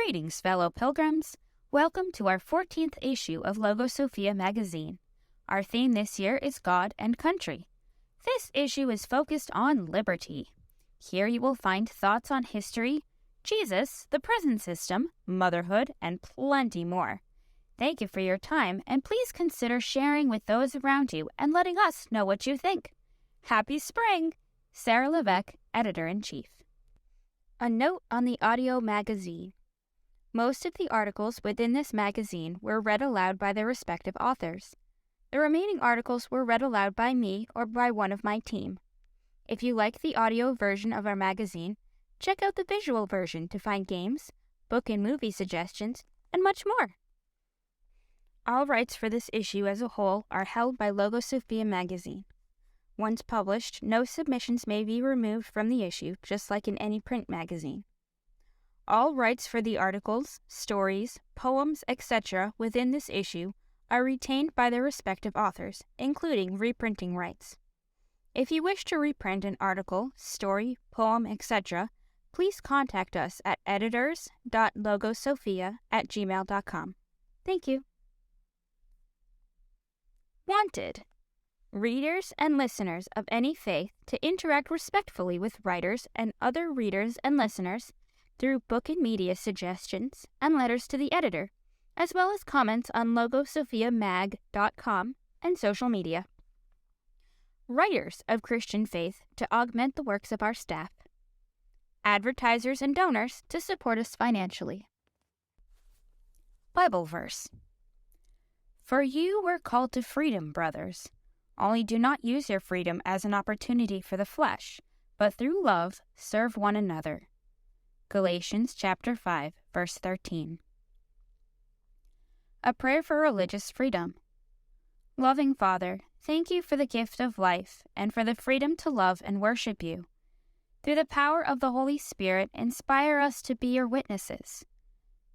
Greetings, fellow pilgrims. Welcome to our 14th issue of LogoSophia magazine. Our theme this year is God and Country. This issue is focused on liberty. Here you will find thoughts on history, Jesus, the prison system, motherhood, and plenty more. Thank you for your time, and please consider sharing with those around you and letting us know what you think. Happy spring! Sarah Levesque, Editor-in-Chief. A note on the audio magazine. Most of the articles within this magazine were read aloud by their respective authors. The remaining articles were read aloud by me or by one of my team. If you like the audio version of our magazine, check out the visual version to find games, book and movie suggestions, and much more. All rights for this issue as a whole are held by LogoSophia magazine. Once published, no submissions may be removed from the issue, just like in any print magazine. All rights for the articles, stories, poems, etc. within this issue are retained by their respective authors, including reprinting rights. If you wish to reprint an article, story, poem, etc., please contact us at editors.logosophia@gmail.com. Thank you. Wanted. Readers and listeners of any faith to interact respectfully with writers and other readers and listeners through book and media suggestions and letters to the editor, as well as comments on logosophiamag.com and social media. Writers of Christian faith to augment the works of our staff. Advertisers and donors to support us financially. Bible verse. For you were called to freedom, brothers. Only do not use your freedom as an opportunity for the flesh, but through love serve one another. Galatians chapter 5, verse 13. A prayer for religious freedom. Loving Father, thank you for the gift of life and for the freedom to love and worship you. Through the power of the Holy Spirit, inspire us to be your witnesses.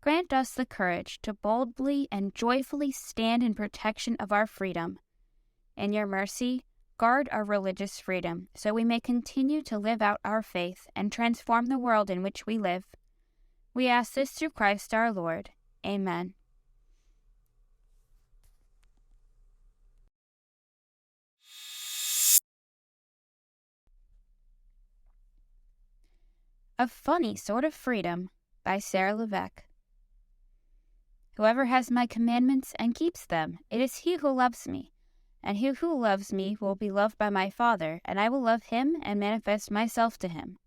Grant us the courage to boldly and joyfully stand in protection of our freedom. In your mercy, guard our religious freedom so we may continue to live out our faith and transform the world in which we live. We ask this through Christ our Lord. Amen. A Funny Sort of Freedom by Sarah Levesque. Whoever has my commandments and keeps them, it is he who loves me. And he who loves me will be loved by my Father, and I will love him and manifest myself to him.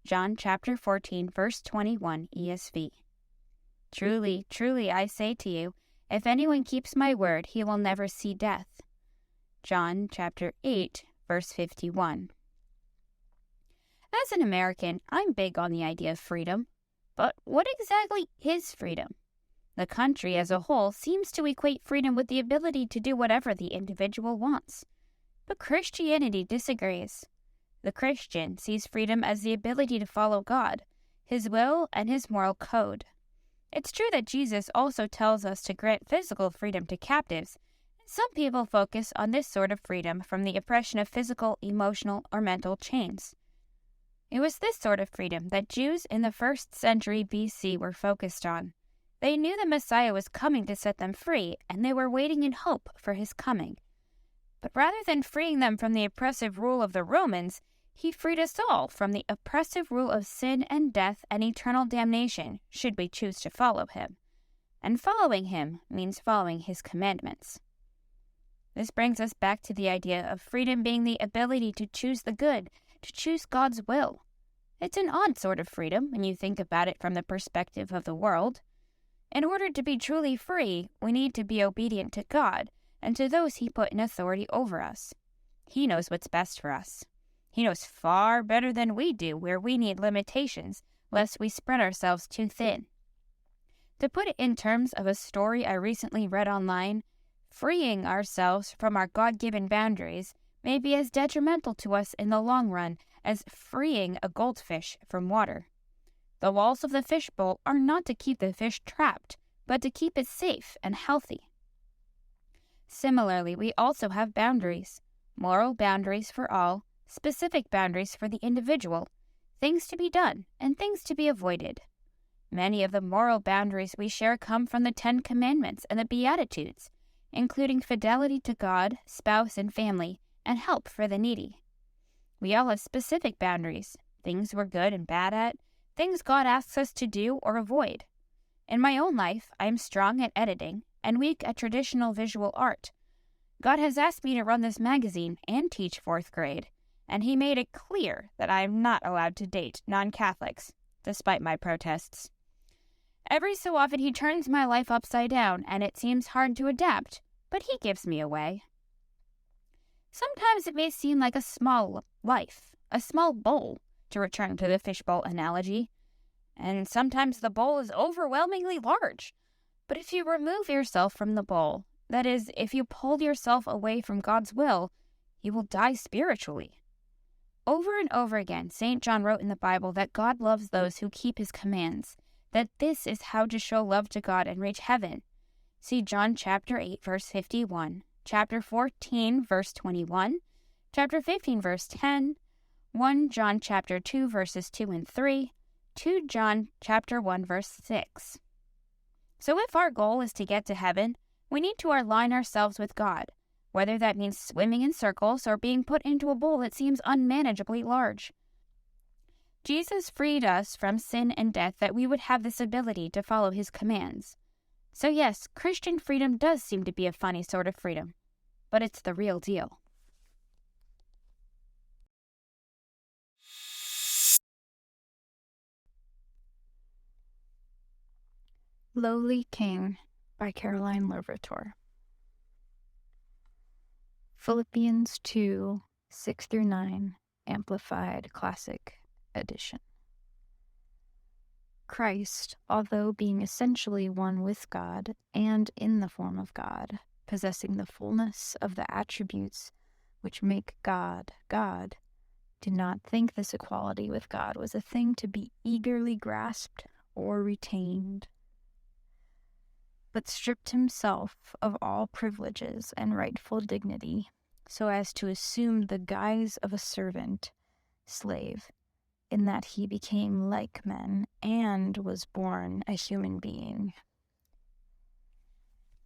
John chapter 14, verse 21, ESV. Truly, truly, I say to you, if anyone keeps my word, he will never see death. John chapter 8, verse 51. As an American, I'm big on the idea of freedom. But what exactly is freedom? The country as a whole seems to equate freedom with the ability to do whatever the individual wants. But Christianity disagrees. The Christian sees freedom as the ability to follow God, his will, and his moral code. It's true that Jesus also tells us to grant physical freedom to captives, and some people focus on this sort of freedom from the oppression of physical, emotional, or mental chains. It was this sort of freedom that Jews in the 1st century BC were focused on. They knew the Messiah was coming to set them free, and they were waiting in hope for his coming. But rather than freeing them from the oppressive rule of the Romans, he freed us all from the oppressive rule of sin and death and eternal damnation, should we choose to follow him. And following him means following his commandments. This brings us back to the idea of freedom being the ability to choose the good, to choose God's will. It's an odd sort of freedom when you think about it from the perspective of the world. In order to be truly free, we need to be obedient to God and to those he put in authority over us. He knows what's best for us. He knows far better than we do where we need limitations, lest we spread ourselves too thin. To put it in terms of a story I recently read online, freeing ourselves from our God-given boundaries may be as detrimental to us in the long run as freeing a goldfish from water. The walls of the fishbowl are not to keep the fish trapped, but to keep it safe and healthy. Similarly, we also have boundaries, moral boundaries for all, specific boundaries for the individual, things to be done and things to be avoided. Many of the moral boundaries we share come from the 10 Commandments and the Beatitudes, including fidelity to God, spouse, and family, and help for the needy. We all have specific boundaries, things we're good and bad at, things God asks us to do or avoid. In my own life, I am strong at editing and weak at traditional visual art. God has asked me to run this magazine and teach 4th grade, and He made it clear that I am not allowed to date non-Catholics, despite my protests. Every so often He turns my life upside down, and it seems hard to adapt, but He gives me a way. Sometimes it may seem like a small life, a small bowl, to return to the fishbowl analogy, and sometimes the bowl is overwhelmingly large. But if you remove yourself from the bowl, that is, if you pull yourself away from God's will, you will die spiritually. Over and over again, St. John wrote in the Bible that God loves those who keep His commands, that this is how to show love to God and reach heaven. See John chapter 8, verse 51, chapter 14, verse 21, chapter 15, verse 10, 1 John chapter 2, verses 2 and 3, 2 John chapter 1, verse 6. So if our goal is to get to heaven, we need to align ourselves with God, whether that means swimming in circles or being put into a bowl that seems unmanageably large. Jesus freed us from sin and death that we would have this ability to follow His commands. So yes, Christian freedom does seem to be a funny sort of freedom, but it's the real deal. Lowly King by Caroline Liberatore. Philippians 2, 6-9, Amplified Classic Edition. Christ, although being essentially one with God and in the form of God, possessing the fullness of the attributes which make God God, did not think this equality with God was a thing to be eagerly grasped or retained, but stripped Himself of all privileges and rightful dignity, so as to assume the guise of a servant, slave, in that He became like men and was born a human being.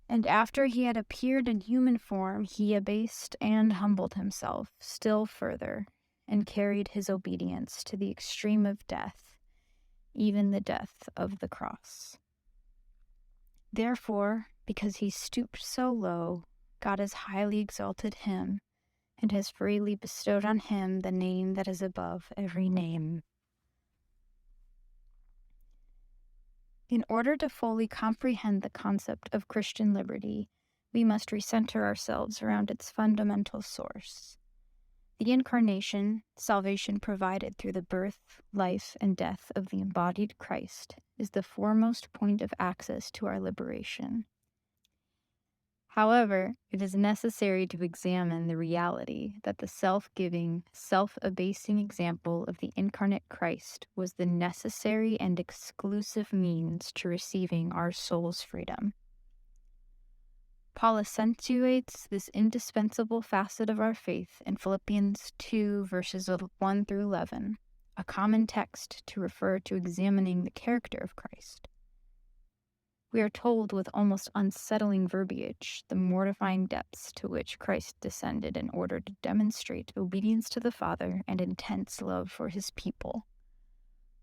And after He had appeared in human form, He abased and humbled Himself still further, and carried His obedience to the extreme of death, even the death of the cross. Therefore, because He stooped so low, God has highly exalted Him, and has freely bestowed on Him the name that is above every name. In order to fully comprehend the concept of Christian liberty, we must recenter ourselves around its fundamental source. The Incarnation, salvation provided through the birth, life, and death of the embodied Christ, is the foremost point of access to our liberation. However, it is necessary to examine the reality that the self-giving, self-abasing example of the incarnate Christ was the necessary and exclusive means to receiving our soul's freedom. Paul accentuates this indispensable facet of our faith in Philippians 2, verses 1-11, a common text to refer to examining the character of Christ. We are told with almost unsettling verbiage the mortifying depths to which Christ descended in order to demonstrate obedience to the Father and intense love for His people.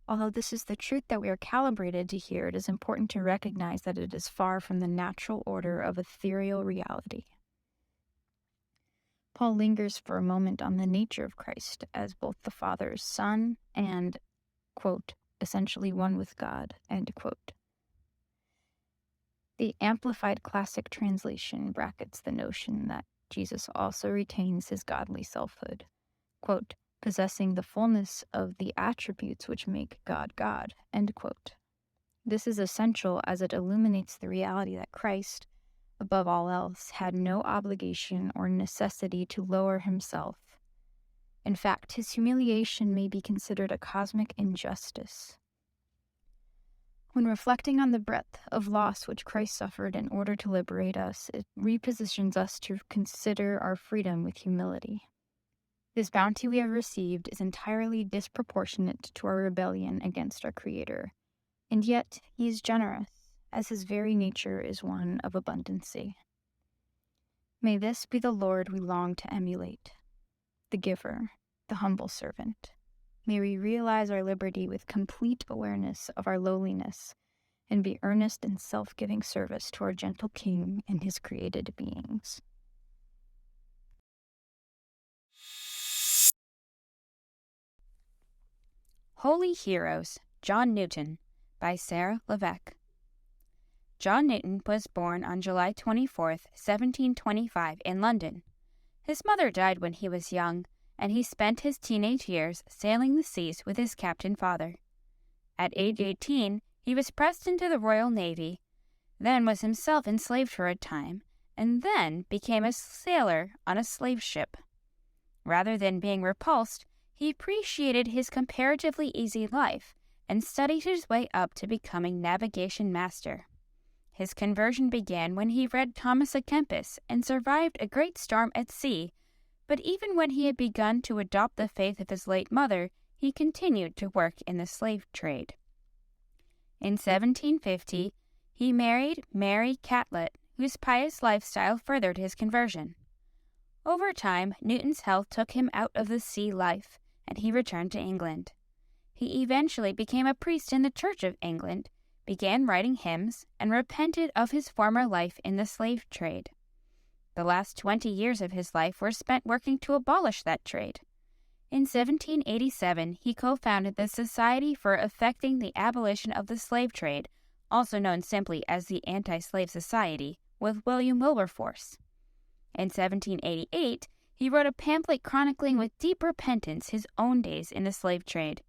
Although this is the truth that we are calibrated to hear, it is important to recognize that it is far from the natural order of ethereal reality. Paul lingers for a moment on the nature of Christ as both the Father's Son and, quote, essentially one with God, end quote. The Amplified Classic Translation brackets the notion that Jesus also retains His godly selfhood, quote, possessing the fullness of the attributes which make God God, end quote. This is essential as it illuminates the reality that Christ, above all else, had no obligation or necessity to lower Himself. In fact, His humiliation may be considered a cosmic injustice. When reflecting on the breadth of loss which Christ suffered in order to liberate us, it repositions us to consider our freedom with humility. This bounty we have received is entirely disproportionate to our rebellion against our Creator, and yet he is generous, as his very nature is one of abundancy. May this be the Lord we long to emulate, the giver, the humble servant. May we realize our liberty with complete awareness of our lowliness and be earnest in self-giving service to our gentle King and his created beings. Holy Heroes, John Newton, by Sarah Levesque. John Newton was born on July 24th, 1725, in London. His mother died when he was young, and he spent his teenage years sailing the seas with his captain father. At age 18, he was pressed into the Royal Navy, then was himself enslaved for a time, and then became a sailor on a slave ship. Rather than being repulsed, he appreciated his comparatively easy life and studied his way up to becoming navigation master. His conversion began when he read Thomas à Kempis and survived a great storm at sea, but even when he had begun to adopt the faith of his late mother, he continued to work in the slave trade. In 1750, he married Mary Catlett, whose pious lifestyle furthered his conversion. Over time, Newton's health took him out of the sea life, and he returned to England. He eventually became a priest in the Church of England, began writing hymns, and repented of his former life in the slave trade. The last 20 years of his life were spent working to abolish that trade. In 1787, he co-founded the Society for Effecting the Abolition of the Slave Trade, also known simply as the Anti-Slave Society, with William Wilberforce. In 1788, he wrote a pamphlet chronicling with deep repentance his own days in the slave trade,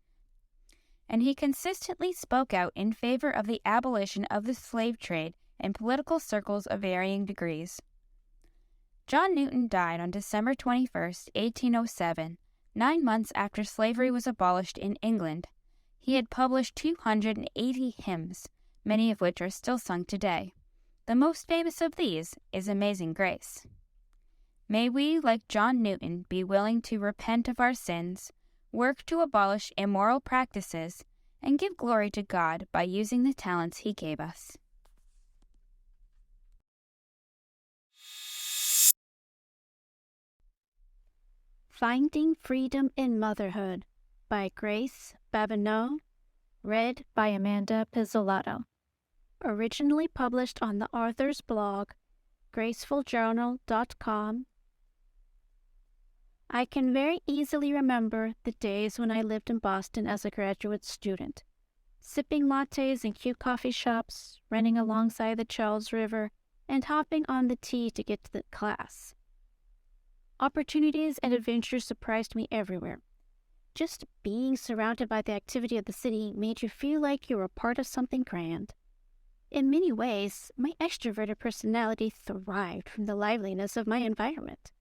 and he consistently spoke out in favor of the abolition of the slave trade in political circles of varying degrees. John Newton died on December 21, 1807, 9 months after slavery was abolished in England. He had published 280 hymns, many of which are still sung today. The most famous of these is Amazing Grace. May we, like John Newton, be willing to repent of our sins, work to abolish immoral practices, and give glory to God by using the talents He gave us. Finding Freedom in Motherhood by Grace Babineau, read by Amanda Pizzolatto. Originally published on the author's blog, gracefuljournal.com. I can very easily remember the days when I lived in Boston as a graduate student, sipping lattes in cute coffee shops, running alongside the Charles River, and hopping on the T to get to the class. Opportunities and adventures surprised me everywhere. Just being surrounded by the activity of the city made you feel like you were part of something grand. In many ways, my extroverted personality thrived from the liveliness of my environment.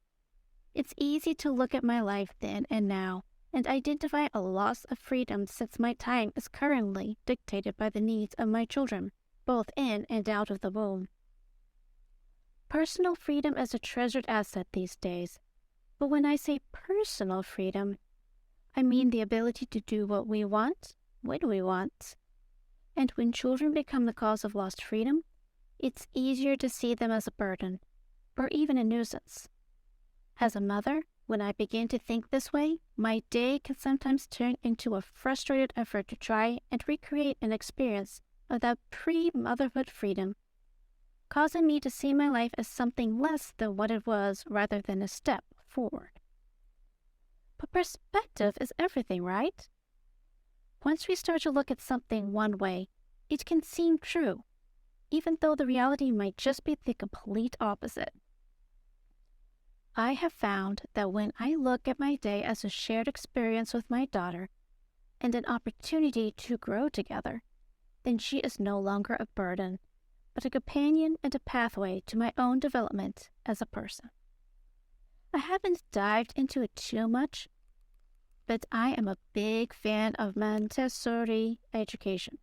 It's easy to look at my life then and now and identify a loss of freedom since my time is currently dictated by the needs of my children, both in and out of the womb. Personal freedom is a treasured asset these days, but when I say personal freedom, I mean the ability to do what we want, when we want. And when children become the cause of lost freedom, it's easier to see them as a burden, or even a nuisance. As a mother, when I begin to think this way, my day can sometimes turn into a frustrated effort to try and recreate an experience of that pre-motherhood freedom, causing me to see my life as something less than what it was rather than a step forward. But perspective is everything, right? Once we start to look at something one way, it can seem true, even though the reality might just be the complete opposite. I have found that when I look at my day as a shared experience with my daughter and an opportunity to grow together, then she is no longer a burden, but a companion and a pathway to my own development as a person. I haven't dived into it too much, but I am a big fan of Montessori education.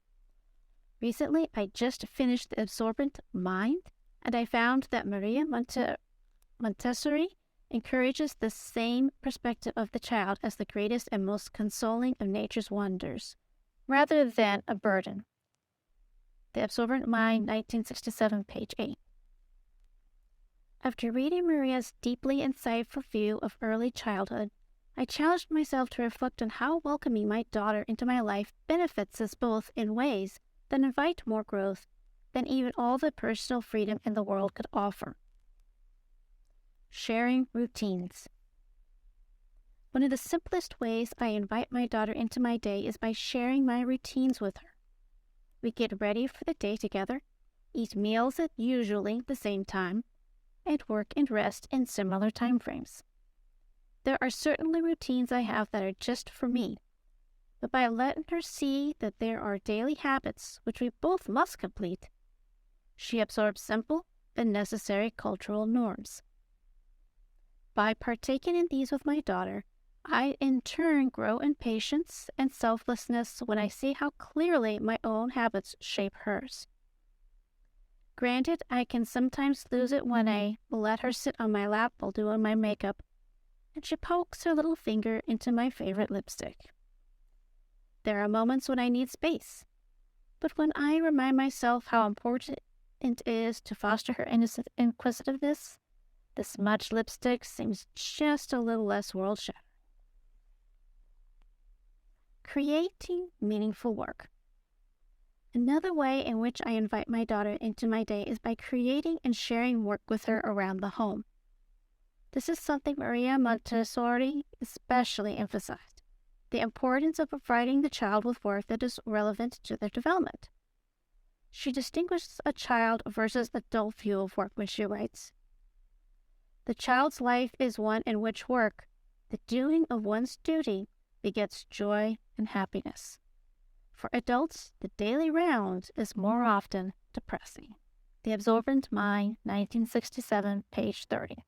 Recently, I just finished The Absorbent Mind, and I found that Maria Montessori encourages the same perspective of the child as the greatest and most consoling of nature's wonders, rather than a burden. The Absorbent Mind, 1967, page 8. After reading Maria's deeply insightful view of early childhood, I challenged myself to reflect on how welcoming my daughter into my life benefits us both in ways that invite more growth than even all the personal freedom in the world could offer. Sharing routines. One of the simplest ways I invite my daughter into my day is by sharing my routines with her. We get ready for the day together, eat meals at usually the same time, and work and rest in similar time frames. There are certainly routines I have that are just for me, but by letting her see that there are daily habits which we both must complete, she absorbs simple but necessary cultural norms. By partaking in these with my daughter, I in turn grow in patience and selflessness when I see how clearly my own habits shape hers. Granted, I can sometimes lose it when I let her sit on my lap while doing my makeup, and she pokes her little finger into my favorite lipstick. There are moments when I need space, but when I remind myself how important it is to foster her innocent inquisitiveness, the smudged lipstick seems just a little less world-shattering. Creating meaningful work. Another way in which I invite my daughter into my day is by creating and sharing work with her around the home. This is something Maria Montessori especially emphasized, the importance of providing the child with work that is relevant to their development. She distinguishes a child versus adult view of work when she writes, "The child's life is one in which work, the doing of one's duty, begets joy and happiness. For adults, the daily round is more often depressing." The Absorbent Mind, 1967, page 30.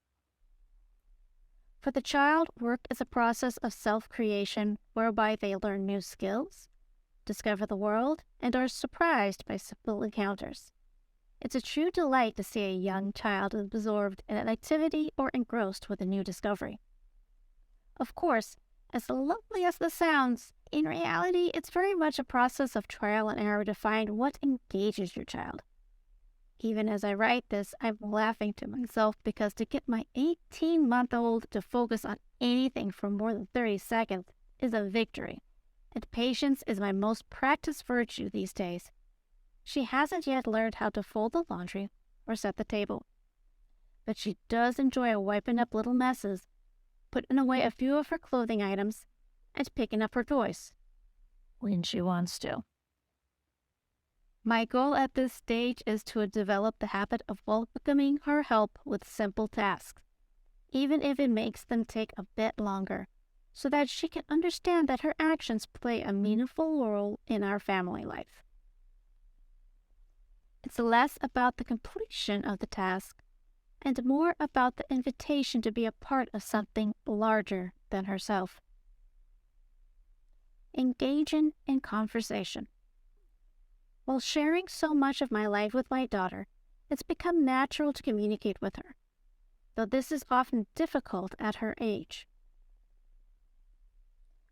For the child, work is a process of self-creation whereby they learn new skills, discover the world, and are surprised by simple encounters. It's a true delight to see a young child absorbed in an activity or engrossed with a new discovery. Of course, as lovely as this sounds, in reality, it's very much a process of trial and error to find what engages your child. Even as I write this, I'm laughing to myself because to get my 18-month-old to focus on anything for more than 30 seconds is a victory, and patience is my most practiced virtue these days. She hasn't yet learned how to fold the laundry or set the table, but she does enjoy wiping up little messes, putting away a few of her clothing items, and picking up her toys when she wants to. My goal at this stage is to develop the habit of welcoming her help with simple tasks, even if it makes them take a bit longer, so that she can understand that her actions play a meaningful role in our family life. It's less about the completion of the task and more about the invitation to be a part of something larger than herself. Engaging in conversation. While sharing so much of my life with my daughter, it's become natural to communicate with her, though this is often difficult at her age.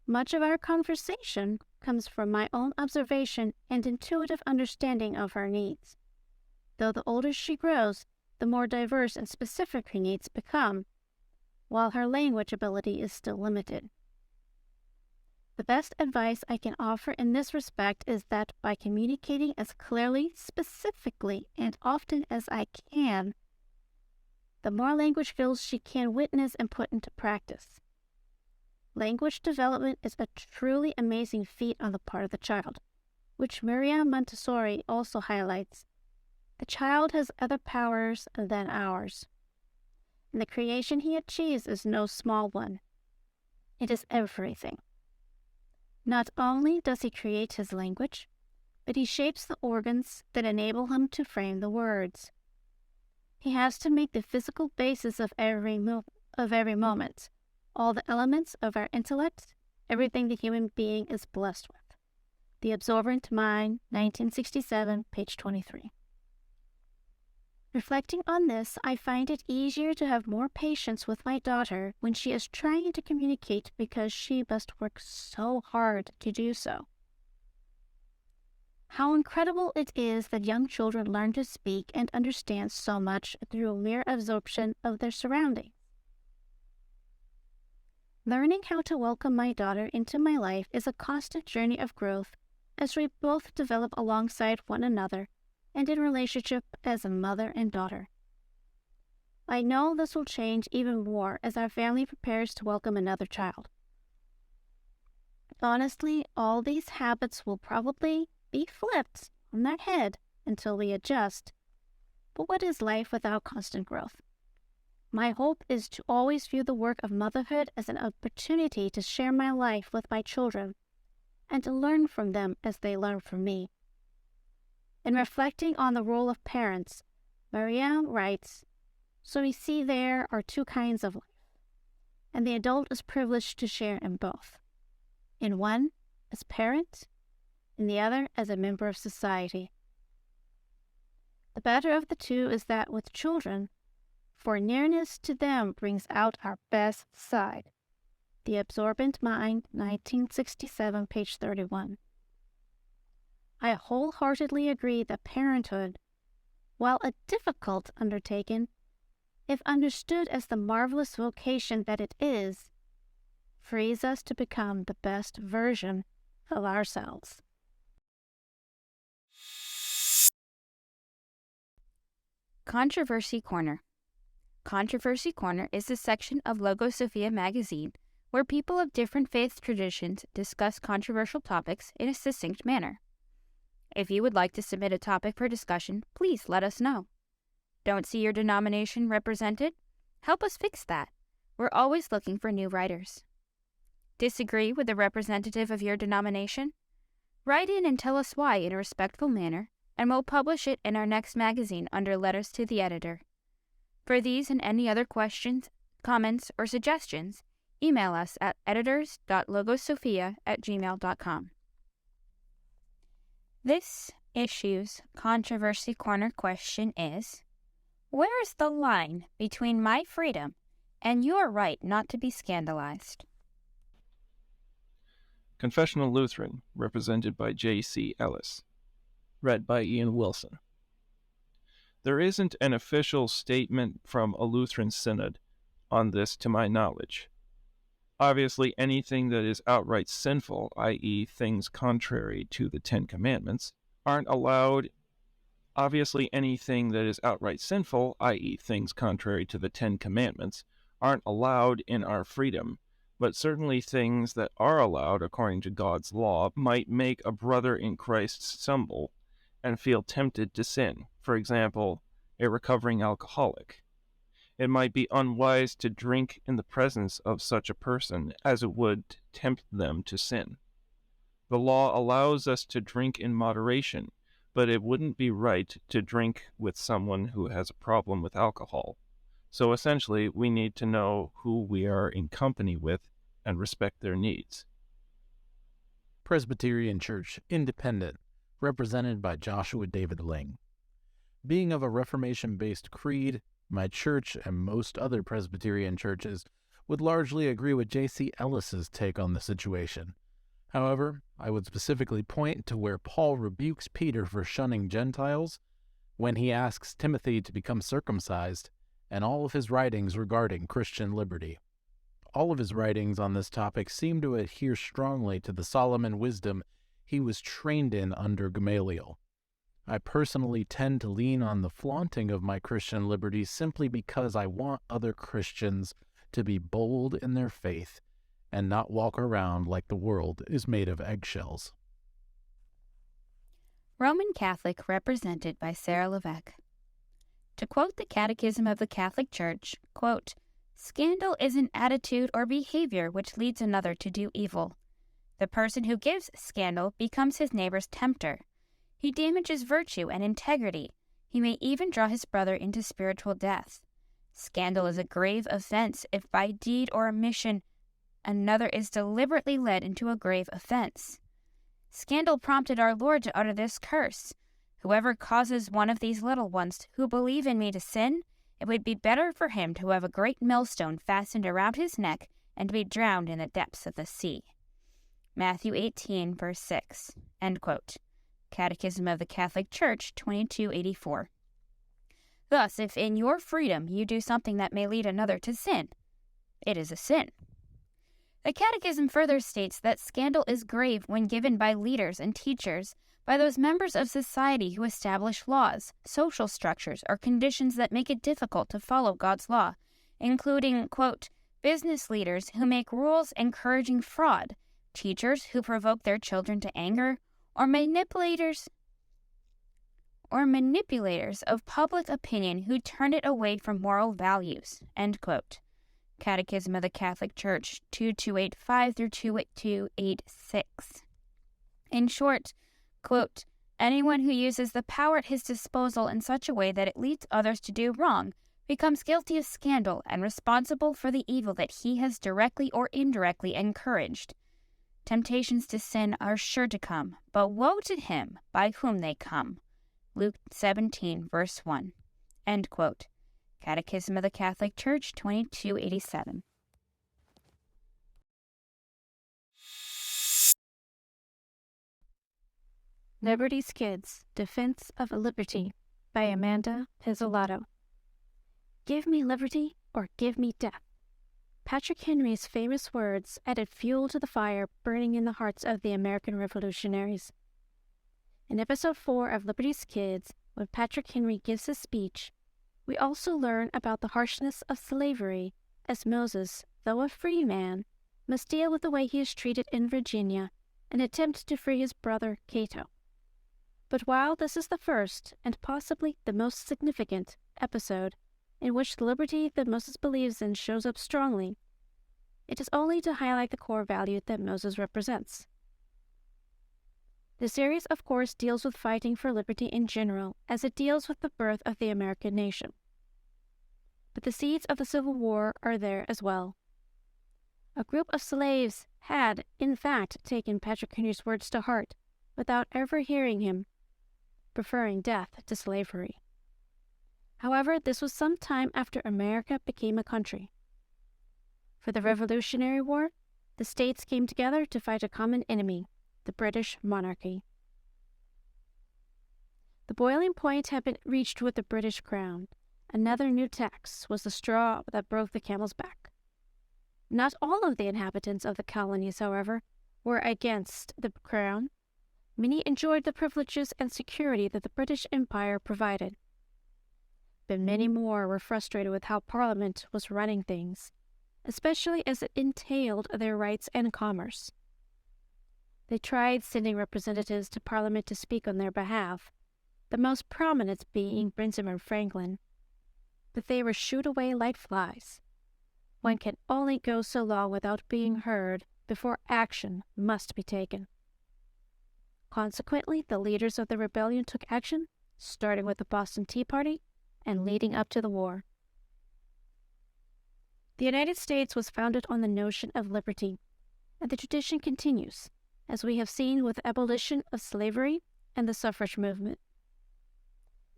Much of our conversation comes from my own observation and intuitive understanding of her needs. Though the older she grows, the more diverse and specific her needs become, while her language ability is still limited. The best advice I can offer in this respect is that by communicating as clearly, specifically, and often as I can, the more language skills she can witness and put into practice. Language development is a truly amazing feat on the part of the child, which Maria Montessori also highlights. The child has other powers than ours, and the creation he achieves is no small one. It is everything. Not only does he create his language, but he shapes the organs that enable him to frame the words. He has to make the physical basis of every moment, all the elements of our intellect, everything the human being is blessed with. The Absorbent Mind, 1967, page 23. Reflecting on this, I find it easier to have more patience with my daughter when she is trying to communicate because she must work so hard to do so. How incredible it is that young children learn to speak and understand so much through mere absorption of their surroundings. Learning how to welcome my daughter into my life is a constant journey of growth as we both develop alongside one another and in relationship as a mother and daughter. I know this will change even more as our family prepares to welcome another child. Honestly, all these habits will probably be flipped on their head until we adjust. But what is life without constant growth? My hope is to always view the work of motherhood as an opportunity to share my life with my children and to learn from them as they learn from me. In reflecting on the role of parents, Maria writes, "So we see there are two kinds of life, and the adult is privileged to share in both. In one, as parent, in the other, as a member of society. The better of the two is that with children, for nearness to them brings out our best side." The Absorbent Mind, 1967, page 31. I wholeheartedly agree that parenthood, while a difficult undertaking, if understood as the marvelous vocation that it is, frees us to become the best version of ourselves. Controversy Corner. Controversy Corner is a section of LogoSophia magazine where people of different faith traditions discuss controversial topics in a succinct manner. If you would like to submit a topic for discussion, please let us know. Don't see your denomination represented? Help us fix that. We're always looking for new writers. Disagree with a representative of your denomination? Write in and tell us why in a respectful manner, and we'll publish it in our next magazine under Letters to the Editor. For these and any other questions, comments, or suggestions, email us at editors.logosophia@gmail.com. This issue's Controversy Corner question is, where is the line between my freedom and your right not to be scandalized? Confessional Lutheran, represented by J.C. Ellis. Read by Ian Wilson. There isn't an official statement from a Lutheran synod on this to my knowledge. Obviously, anything that is outright sinful, i.e. things contrary to the Ten Commandments, aren't allowed. Obviously, anything that is outright sinful, i.e. things contrary to the Ten Commandments, aren't allowed in our freedom, but certainly things that are allowed according to God's law might make a brother in Christ stumble and feel tempted to sin. For example, a recovering alcoholic. It might be unwise to drink in the presence of such a person, as it would tempt them to sin. The law allows us to drink in moderation, but it wouldn't be right to drink with someone who has a problem with alcohol. So essentially, we need to know who we are in company with and respect their needs. Presbyterian Church, Independent, represented by Joshua David Ling. Being of a Reformation-based creed, my church and most other Presbyterian churches would largely agree with J.C. Ellis's take on the situation. However, I would specifically point to where Paul rebukes Peter for shunning Gentiles, when he asks Timothy to become circumcised, and all of his writings regarding Christian liberty. All of his writings on this topic seem to adhere strongly to the Solomon wisdom he was trained in under Gamaliel. I personally tend to lean on the flaunting of my Christian liberty simply because I want other Christians to be bold in their faith and not walk around like the world is made of eggshells. Roman Catholic, represented by Sarah Levesque. To quote the Catechism of the Catholic Church, quote, "Scandal is an attitude or behavior which leads another to do evil. The person who gives scandal becomes his neighbor's tempter. He damages virtue and integrity. He may even draw his brother into spiritual death. Scandal is a grave offense if by deed or omission another is deliberately led into a grave offense. Scandal prompted our Lord to utter this curse. Whoever causes one of these little ones who believe in me to sin, it would be better for him to have a great millstone fastened around his neck and to be drowned in the depths of the sea." Matthew 18, verse 6. End quote. Catechism of the Catholic Church, 2284. Thus, if in your freedom you do something that may lead another to sin, it is a sin. The Catechism further states that scandal is grave when given by leaders and teachers, by those members of society who establish laws, social structures, or conditions that make it difficult to follow God's law, including, quote, business leaders who make rules encouraging fraud, teachers who provoke their children to anger, or manipulators of public opinion who turn it away from moral values, end quote. Catechism of the Catholic Church, 2285 through 2286. In short, quote, anyone who uses the power at his disposal in such a way that it leads others to do wrong becomes guilty of scandal and responsible for the evil that he has directly or indirectly encouraged. Temptations to sin are sure to come, but woe to him by whom they come. Luke 17, verse 1. End quote. Catechism of the Catholic Church, 2287. Liberty's Kids, Defense of Liberty by Amanda Pizzolatto. Give me liberty or give me death. Patrick Henry's famous words added fuel to the fire burning in the hearts of the American revolutionaries. In episode 4 of Liberty's Kids, when Patrick Henry gives his speech, we also learn about the harshness of slavery, as Moses, though a free man, must deal with the way he is treated in Virginia and attempt to free his brother Cato. But while this is the first, and possibly the most significant, episode in which the liberty that Moses believes in shows up strongly, it is only to highlight the core value that Moses represents. The series, of course, deals with fighting for liberty in general, as it deals with the birth of the American nation. But the seeds of the Civil War are there as well. A group of slaves had, in fact, taken Patrick Henry's words to heart, without ever hearing him, preferring death to slavery. However, this was some time after America became a country. For the Revolutionary War, the states came together to fight a common enemy, the British monarchy. The boiling point had been reached with the British crown. Another new tax was the straw that broke the camel's back. Not all of the inhabitants of the colonies, however, were against the crown. Many enjoyed the privileges and security that the British Empire provided. But many more were frustrated with how Parliament was running things, especially as it entailed their rights and commerce. They tried sending representatives to Parliament to speak on their behalf, the most prominent being Benjamin Franklin, but they were shooed away like flies. One can only go so long without being heard before action must be taken. Consequently, the leaders of the rebellion took action, starting with the Boston Tea Party and leading up to the war. The United States was founded on the notion of liberty, and the tradition continues, as we have seen with the abolition of slavery and the suffrage movement.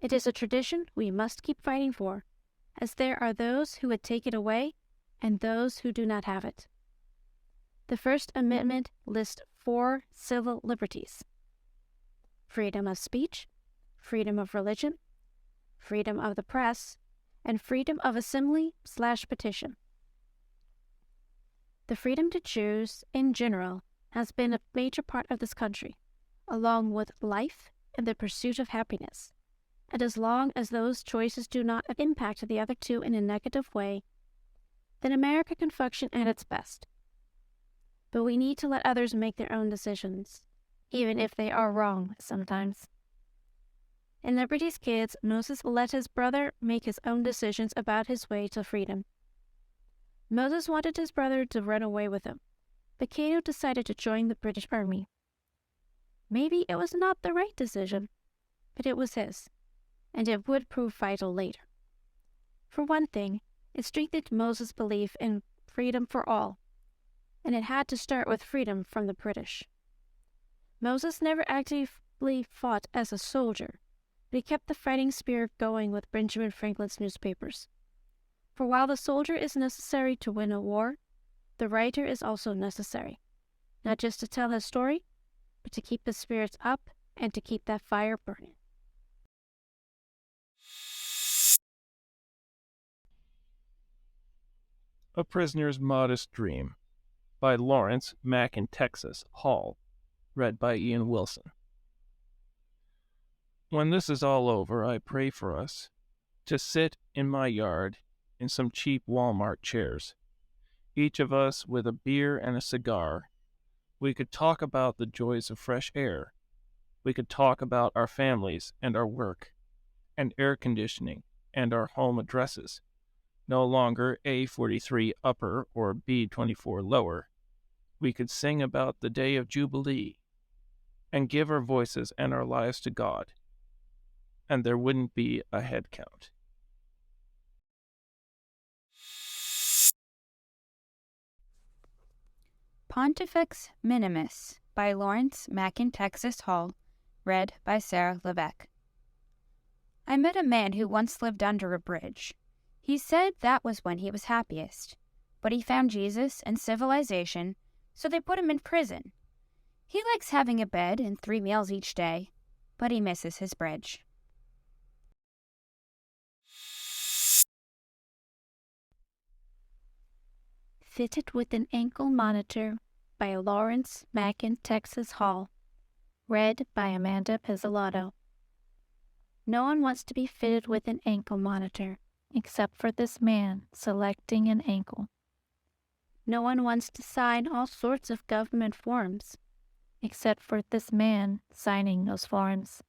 It is a tradition we must keep fighting for, as there are those who would take it away and those who do not have it. The First Amendment lists 4 civil liberties: freedom of speech, freedom of religion, freedom of the press, and freedom of assembly/petition. The freedom to choose, in general, has been a major part of this country, along with life and the pursuit of happiness. And as long as those choices do not impact the other two in a negative way, then America can function at its best. But we need to let others make their own decisions, even if they are wrong sometimes. In Liberty's Kids, Moses let his brother make his own decisions about his way to freedom. Moses wanted his brother to run away with him, but Cato decided to join the British Army. Maybe it was not the right decision, but it was his, and it would prove vital later. For one thing, it strengthened Moses' belief in freedom for all, and it had to start with freedom from the British. Moses never actively fought as a soldier, but he kept the fighting spirit going with Benjamin Franklin's newspapers. For while the soldier is necessary to win a war, the writer is also necessary, not just to tell his story, but to keep his spirits up and to keep that fire burning. A Prisoner's Modest Dream by Lawrence Mack In Texas Hall, read by Ian Wilson. When this is all over, I pray for us to sit in my yard in some cheap Walmart chairs, each of us with a beer and a cigar. We could talk about the joys of fresh air. We could talk about our families and our work, and air conditioning, and our home addresses. No longer A43 upper or B24 lower. We could sing about the day of Jubilee, and give our voices and our lives to God, and there wouldn't be a head count. Pontifex Minimus by Lawrence Mack In Texas Hall, read by Sarah Levesque. I met a man who once lived under a bridge. He said that was when he was happiest, but he found Jesus and civilization, so they put him in prison. He likes having a bed and 3 meals each day, but he misses his bridge. Fitted with an Ankle Monitor by Lawrence Mack In Texas Hall, read by Amanda Pizzolatto. No one wants to be fitted with an ankle monitor, except for this man selecting an ankle. No one wants to sign all sorts of government forms, except for this man signing those forms.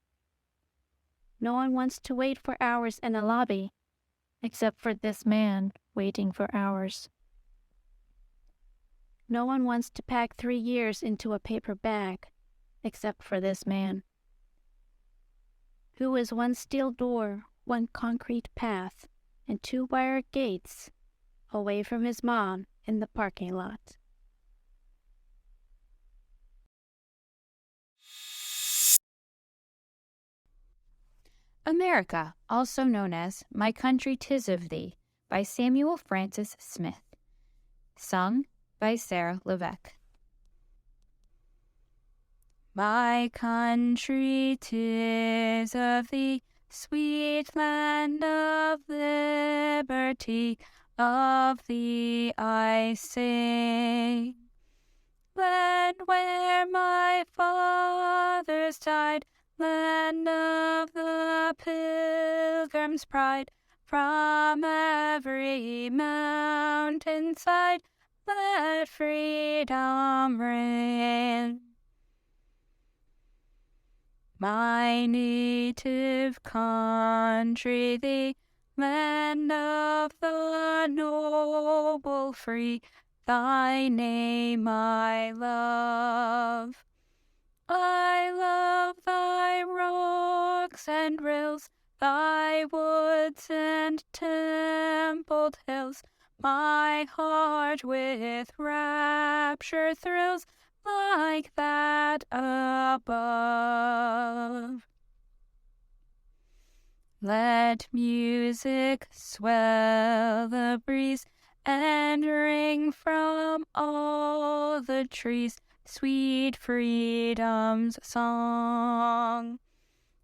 No one wants to wait for hours in a lobby, except for this man waiting for hours. No one wants to pack 3 years into a paper bag, except for this man, who is 1 steel door, 1 concrete path, and 2 wire gates away from his mom in the parking lot. America, also known as My Country 'Tis of Thee, by Samuel Francis Smith. Sung by Sarah Levesque. My country 'tis of thee, sweet land of liberty, of thee I sing. Land where my fathers died, land of the Pilgrim's pride, from every mountain side, let freedom reign. My native country, the land of the noble free, thy name I love. I love thy rocks and rills, thy woods and templed hills. My heart with rapture thrills like that above. Let music swell the breeze and ring from all the trees sweet freedom's song.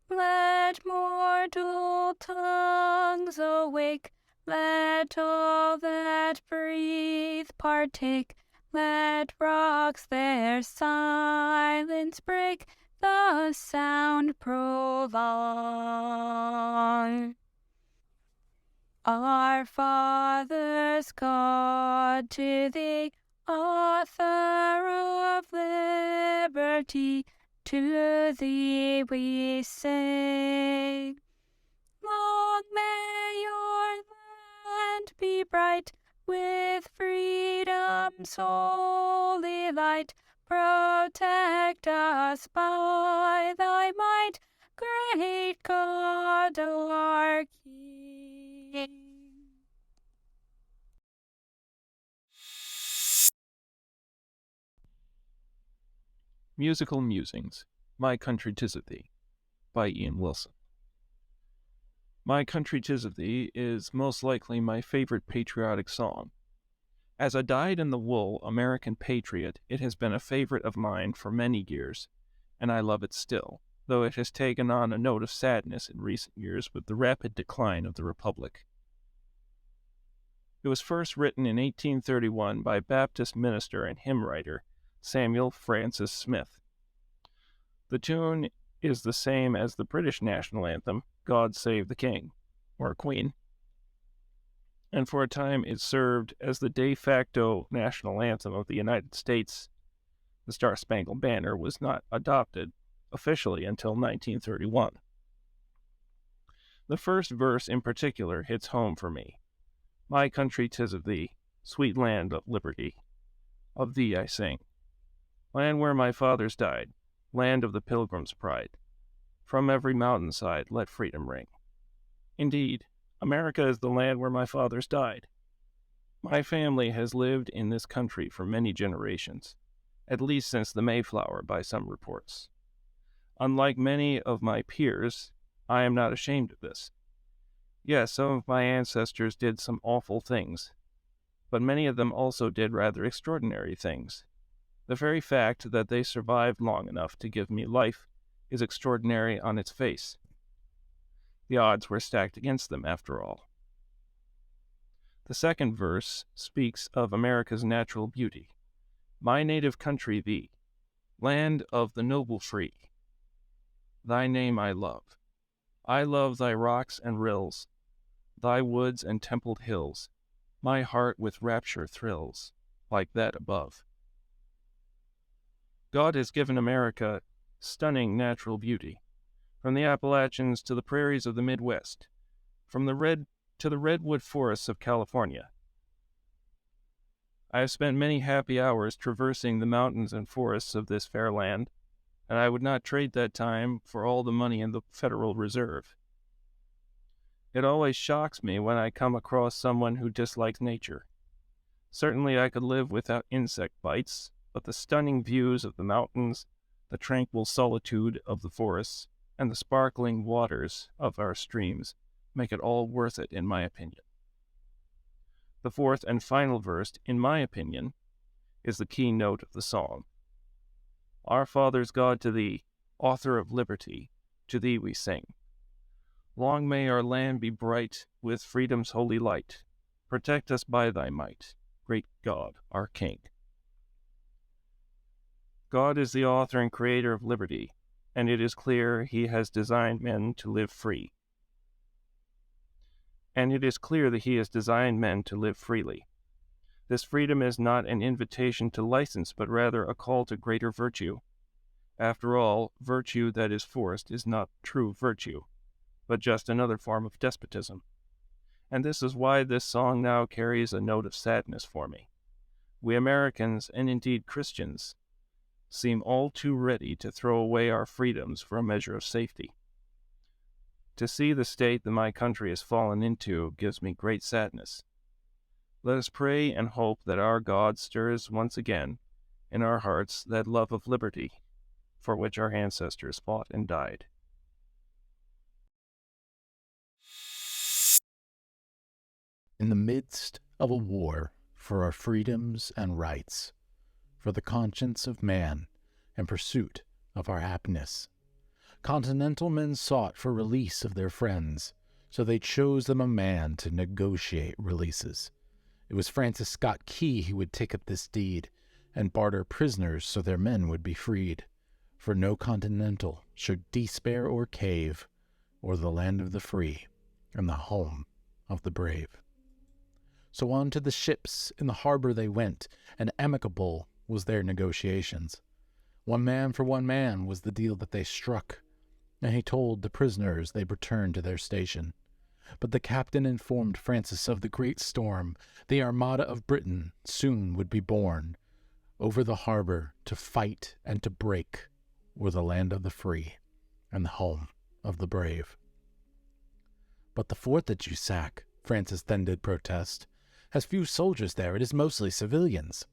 Let mortal tongues awake, let all that breathe partake, let rocks their silence break, the sound prolong. Our fathers, God, to thee, author of liberty, to thee we sing. Long may your land be bright, with freedom's holy light. Protect us by thy might, great God, our King. Musical Musings, My Country 'Tis of Thee, by Ian Wilson. My Country 'Tis of Thee is most likely my favorite patriotic song. As a dyed-in-the-wool American patriot, it has been a favorite of mine for many years, and I love it still. though it has taken on a note of sadness in recent years with the rapid decline of the Republic. It was first written in 1831 by Baptist minister and hymn writer Samuel Francis Smith. The tune is the same as the British national anthem, God Save the King, or Queen, and for a time it served as the de facto national anthem of the United States. The Star-Spangled Banner was not adopted officially until 1931. The first verse in particular hits home for me. My country 'tis of thee, sweet land of liberty. Of thee I sing. Land where my fathers died, land of the pilgrim's pride. From every mountainside let freedom ring. Indeed, America is the land where my fathers died. My family has lived in this country for many generations, at least since the Mayflower by some reports. Unlike many of my peers, I am not ashamed of this. Yes, some of my ancestors did some awful things, but many of them also did rather extraordinary things. The very fact that they survived long enough to give me life is extraordinary on its face. The odds were stacked against them, after all. The second verse speaks of America's natural beauty. My native country thee, land of the noble free. Thy name I love. I love thy rocks and rills, thy woods and templed hills. My heart with rapture thrills, like that above. God has given America stunning natural beauty, from the Appalachians to the prairies of the Midwest, from the redwood forests of California. I have spent many happy hours traversing the mountains and forests of this fair land, and I would not trade that time for all the money in the Federal Reserve. It always shocks me when I come across someone who dislikes nature. Certainly I could live without insect bites, but the stunning views of the mountains, the tranquil solitude of the forests, and the sparkling waters of our streams make it all worth it, in my opinion. The fourth and final verse, in my opinion, is the keynote of the song. Our Father's God to thee, author of liberty, to thee we sing. Long may our land be bright with freedom's holy light. Protect us by thy might, great God, our King. God is the author and creator of liberty, and it is clear he has designed men to live free. And it is clear that he has designed men to live freely. This freedom is not an invitation to license, but rather a call to greater virtue. After all, virtue that is forced is not true virtue, but just another form of despotism. And this is why this song now carries a note of sadness for me. We Americans, and indeed Christians, seem all too ready to throw away our freedoms for a measure of safety. To see the state that my country has fallen into gives me great sadness. Let us pray and hope that our God stirs once again in our hearts that love of liberty for which our ancestors fought and died. In the midst of a war for our freedoms and rights, for the conscience of man and pursuit of our happiness, continental men sought for release of their friends, so they chose them a man to negotiate releases. It was Francis Scott Key who would take up this deed, and barter prisoners so their men would be freed. For no continental should despair or cave, o'er the land of the free, and the home of the brave. So on to the ships in the harbor they went, and amicable was their negotiations. 1 man for 1 man was the deal that they struck, and he told the prisoners they'd return to their station. But the captain informed Francis of the great storm. The armada of Britain soon would be born over the harbor to fight and to break, were the land of the free and the home of the brave. But the fort that you sack, Francis then did protest, has few soldiers there, it is mostly civilians.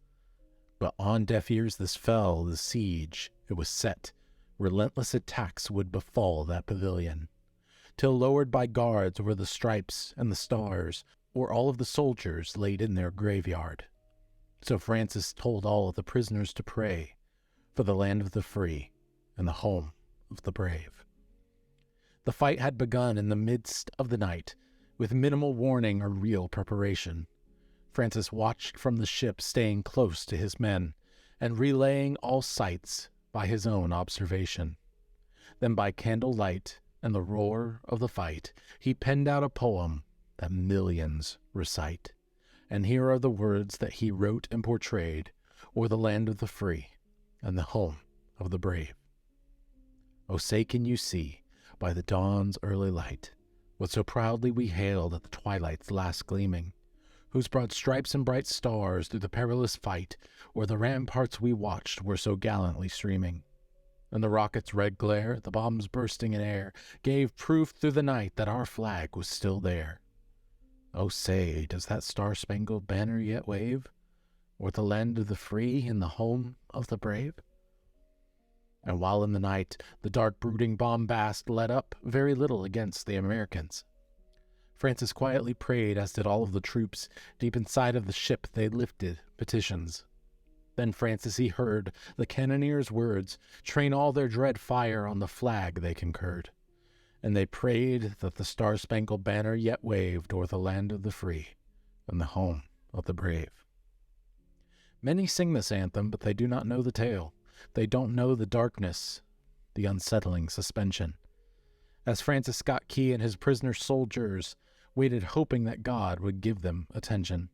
But on deaf ears this fell, the siege, it was set, relentless attacks would befall that pavilion, till lowered by guards were the stripes and the stars, or all of the soldiers laid in their graveyard. So Francis told all of the prisoners to pray for the land of the free and the home of the brave. The fight had begun in the midst of the night, with minimal warning or real preparation. Francis watched from the ship, staying close to his men, and relaying all sights by his own observation. Then by candlelight and the roar of the fight, he penned out a poem that millions recite. And here are the words that he wrote and portrayed, o'er the land of the free and the home of the brave. Oh, say can you see, by the dawn's early light, what so proudly we hailed at the twilight's last gleaming, whose broad stripes and bright stars through the perilous fight, o'er the ramparts we watched were so gallantly streaming. And the rocket's red glare, the bombs bursting in air, gave proof through the night that our flag was still there. Oh, say, does that star-spangled banner yet wave, o'er the land of the free and the home of the brave? And while in the night the dark brooding bombast let up very little against the Americans, Francis quietly prayed, as did all of the troops. Deep inside of the ship they lifted petitions. Then Francis he heard the cannoneers' words train all their dread fire on the flag they concurred. And they prayed that the star-spangled banner yet waved o'er the land of the free and the home of the brave. Many sing this anthem, but they do not know the tale. They don't know the darkness, the unsettling suspension. As Francis Scott Key and his prisoner soldiers waited, hoping that God would give them attention.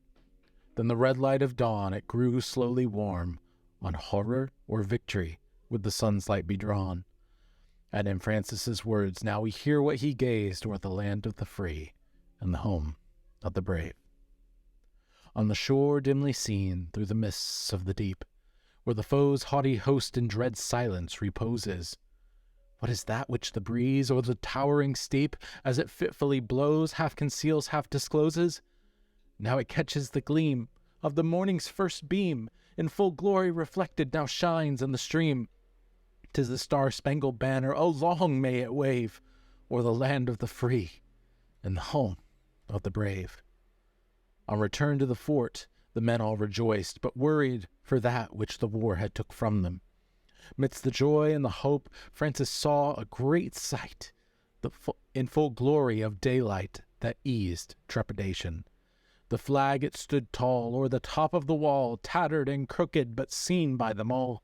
Then the red light of dawn, it grew slowly warm. On horror or victory would the sun's light be drawn? And in Francis's words, now we hear what he gazed o'er the land of the free and the home of the brave. On the shore dimly seen through the mists of the deep, where the foe's haughty host in dread silence reposes, what is that which the breeze o'er the towering steep, as it fitfully blows, half conceals, half discloses? Now it catches the gleam of the morning's first beam, in full glory reflected now shines in the stream. 'Tis the star-spangled banner, oh long may it wave, o'er the land of the free and the home of the brave. On return to the fort, the men all rejoiced, but worried for that which the war had took from them. Midst the joy and the hope, Francis saw a great sight, in full glory of daylight that eased trepidation. The flag it stood tall o'er the top of the wall, tattered and crooked, but seen by them all.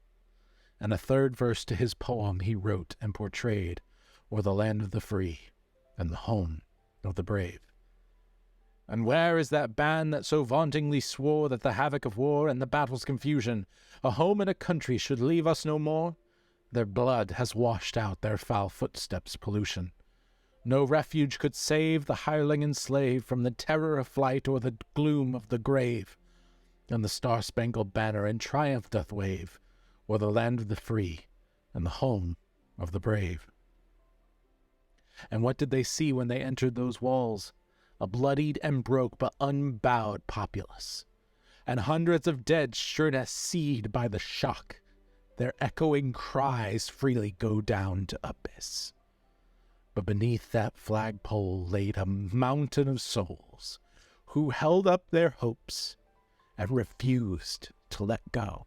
And a third verse to his poem he wrote and portrayed, o'er the land of the free and the home of the brave. And where is that band that so vauntingly swore that the havoc of war and the battle's confusion, a home and a country, should leave us no more? Their blood has washed out their foul footsteps' pollution. No refuge could save the hireling and slave from the terror of flight or the gloom of the grave. And the star-spangled banner in triumph doth wave o'er the land of the free and the home of the brave. And what did they see when they entered those walls? A bloodied and broke but unbowed populace, and hundreds of dead sure as seed by the shock. Their echoing cries freely go down to abyss. But beneath that flagpole laid a mountain of souls, who held up their hopes and refused to let go.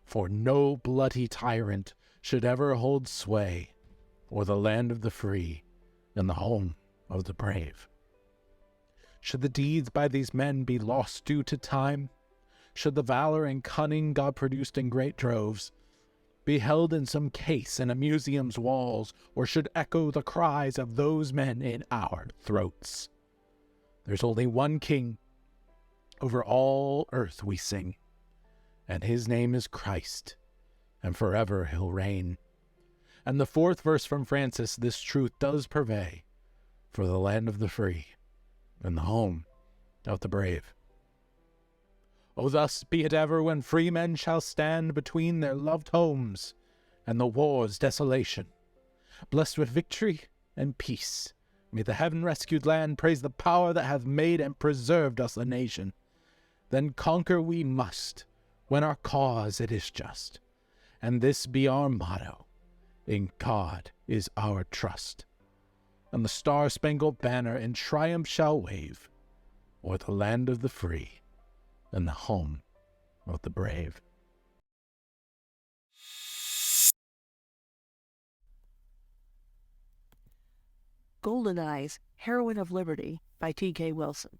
For no bloody tyrant should ever hold sway o'er the land of the free and the home of the brave. Should the deeds by these men be lost due to time, should the valor and cunning God produced in great droves be held in some case in a museum's walls, or should echo the cries of those men in our throats, there's only one King over all earth we sing, and his name is Christ, and forever he'll reign. And the fourth verse from Francis this truth does purvey, for the land of the free and the home of the brave. Oh, thus be it ever when free men shall stand between their loved homes and the war's desolation. Blessed with victory and peace, may the heaven-rescued land praise the power that hath made and preserved us a nation. Then conquer we must, when our cause it is just, and this be our motto, in God is our trust. And the star-spangled banner in triumph shall wave o'er the land of the free and the home of the brave. Golden Eyes, Heroine of Liberty by T.K. Wilson.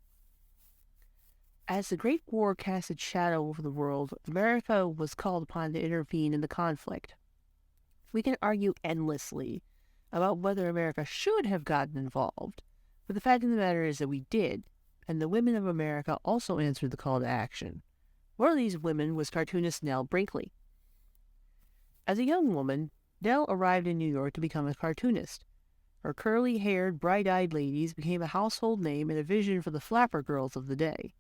As the Great War cast its shadow over the world, America was called upon to intervene in the conflict. We can argue endlessly about whether America should have gotten involved, but the fact of the matter is that we did, and the women of America also answered the call to action. One of these women was cartoonist Nell Brinkley. As a young woman, Nell arrived in New York to become a cartoonist. Her curly-haired, bright-eyed ladies became a household name and a vision for the flapper girls of the day.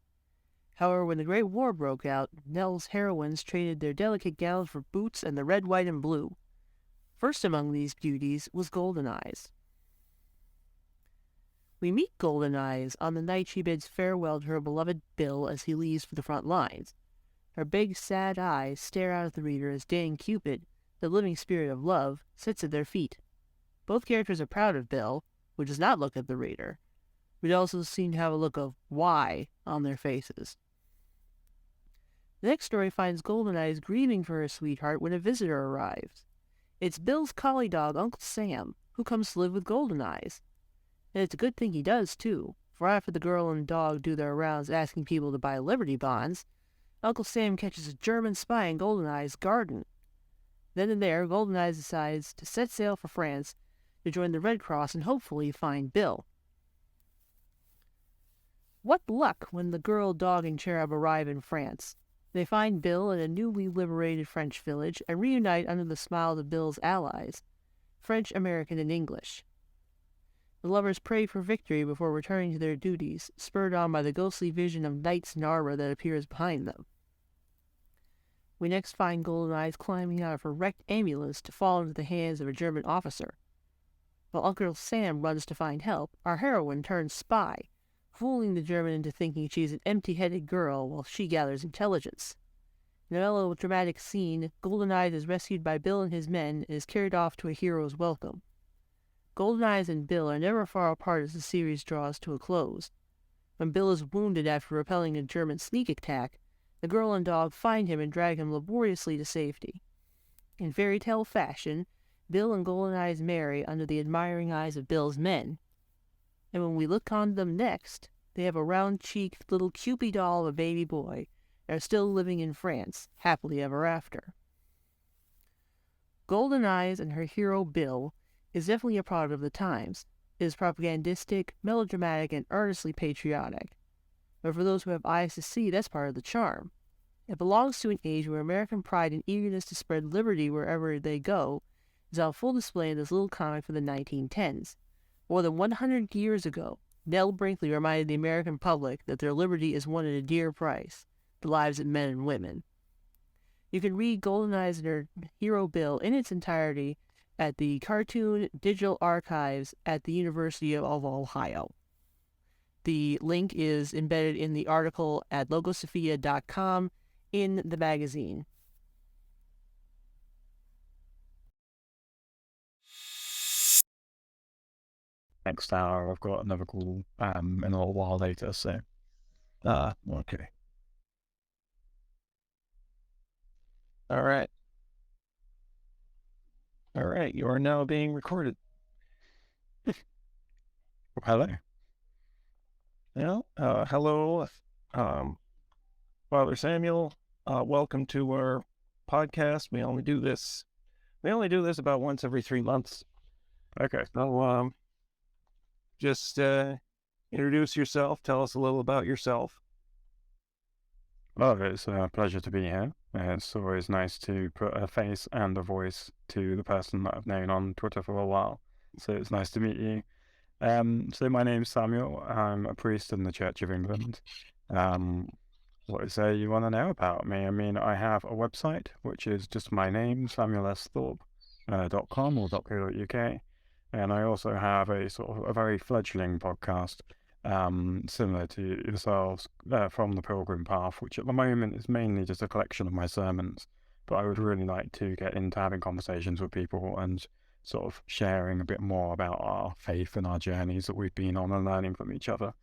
However, when the Great War broke out, Nell's heroines traded their delicate gowns for boots and the red, white, and blue. First among these beauties was Golden Eyes. We meet Golden Eyes on the night she bids farewell to her beloved Bill as he leaves for the front lines. Her big, sad eyes stare out at the reader as Dame Cupid, the living spirit of love, sits at their feet. Both characters are proud of Bill, who does not look at the reader, but also seem to have a look of why on their faces. The next story finds Golden Eyes grieving for her sweetheart when a visitor arrives. It's Bill's collie dog, Uncle Sam, who comes to live with Golden Eyes. And it's a good thing he does, too, for after the girl and dog do their rounds asking people to buy Liberty bonds, Uncle Sam catches a German spy in Golden Eyes' garden. Then and there, Golden Eyes decides to set sail for France to join the Red Cross and hopefully find Bill. What luck when the girl, dog, and cherub arrive in France. They find Bill in a newly liberated French village and reunite under the smiles of Bill's allies, French, American, and English. The lovers pray for victory before returning to their duties, spurred on by the ghostly vision of Knight's Nara that appears behind them. We next find Golden Eyes climbing out of her wrecked ambulance to fall into the hands of a German officer. While Uncle Sam runs to find help, our heroine turns spy, fooling the German into thinking she's an empty-headed girl while she gathers intelligence. In a melodramatic scene, Golden Eyes is rescued by Bill and his men and is carried off to a hero's welcome. Golden Eyes and Bill are never far apart as the series draws to a close. When Bill is wounded after repelling a German sneak attack, the girl and dog find him and drag him laboriously to safety. In fairy tale fashion, Bill and Golden Eyes marry under the admiring eyes of Bill's men. And when we look on them next, they have a round-cheeked little Cupid doll of a baby boy and are still living in France, happily ever after. Golden Eyes and her hero Bill is definitely a product of the times. It is propagandistic, melodramatic, and earnestly patriotic. But for those who have eyes to see, that's part of the charm. It belongs to an age where American pride and eagerness to spread liberty wherever they go is on full display in this little comic from the 1910s. More than 100 years ago, Nell Brinkley reminded the American public that their liberty is won at a dear price, the lives of men and women. You can read Golden Eyes and her hero Bill in its entirety at the Cartoon Digital Archives at the University of Ohio. The link is embedded in the article at LogoSophia.com in the magazine. Next hour, I've got another call in a little while later, so okay. All right. All right, you are now being recorded. Hello. Well, hello, Father Samuel. Welcome to our podcast. We only do this about once every 3 months. Okay. So, just introduce yourself. Tell us a little about yourself. Well, it's a pleasure to be here. It's always nice to put a face and a voice to the person that I've known on Twitter for a while. So it's nice to meet you. So my name's Samuel. I'm a priest in the Church of England. What is there you want to know about me? I mean, I have a website, which is just my name, samuelsthorp.com or .co.uk. And I also have a sort of a very fledgling podcast, similar to yourselves, from the Pilgrim Path, which at the moment is mainly just a collection of my sermons. But I would really like to get into having conversations with people and sort of sharing a bit more about our faith and our journeys that we've been on and learning from each other.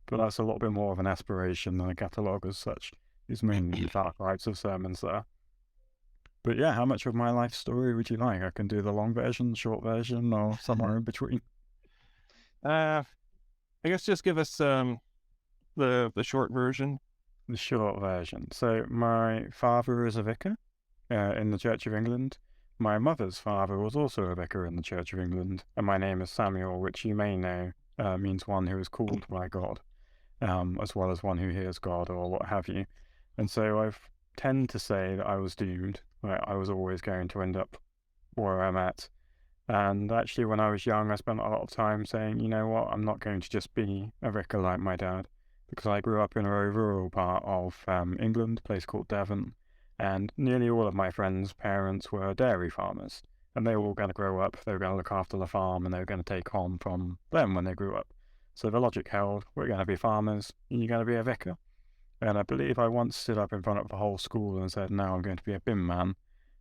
But that's a little bit more of an aspiration than a catalogue as such. It's mainly dark rights of sermons there. But yeah, how much of my life story would you like? I can do the long version, short version, or somewhere in between. I guess just give us the short version. The short version. So my father is a vicar in the Church of England. My mother's father was also a vicar in the Church of England, and my name is Samuel, which you may know means one who is called by God, as well as one who hears God or what have you. And so I tend to say that I was doomed. Like, I was always going to end up where I'm at. And actually, when I was young, I spent a lot of time saying, you know what, I'm not going to just be a vicar like my dad, because I grew up in a very rural part of England, a place called Devon, and nearly all of my friends' parents were dairy farmers, and they were all going to grow up, they were going to look after the farm, and they were going to take on from them when they grew up. So the logic held, we're going to be farmers, and you're going to be a vicar. And I believe I once stood up in front of the whole school and said, now I'm going to be a bin man,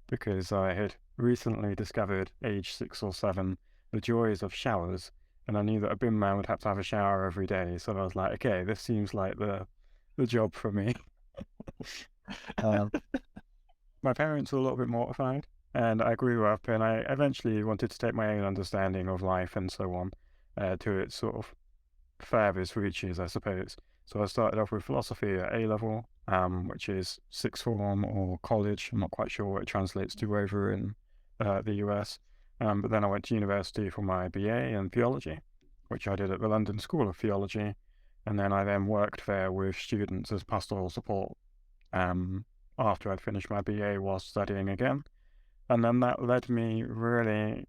because I had recently discovered, age 6 or 7, the joys of showers, and I knew that a bin man would have to have a shower every day, so I was like, okay, this seems like the job for me. My parents were a little bit mortified, and I grew up, and I eventually wanted to take my own understanding of life and so on to its sort of furthest reaches, I suppose. So I started off with philosophy at A-level, which is sixth form or college. I'm not quite sure what it translates to over in the US. But then I went to university for my BA in theology, which I did at the London School of Theology. And then I worked there with students as pastoral support after I'd finished my BA whilst studying again. And then that led me, really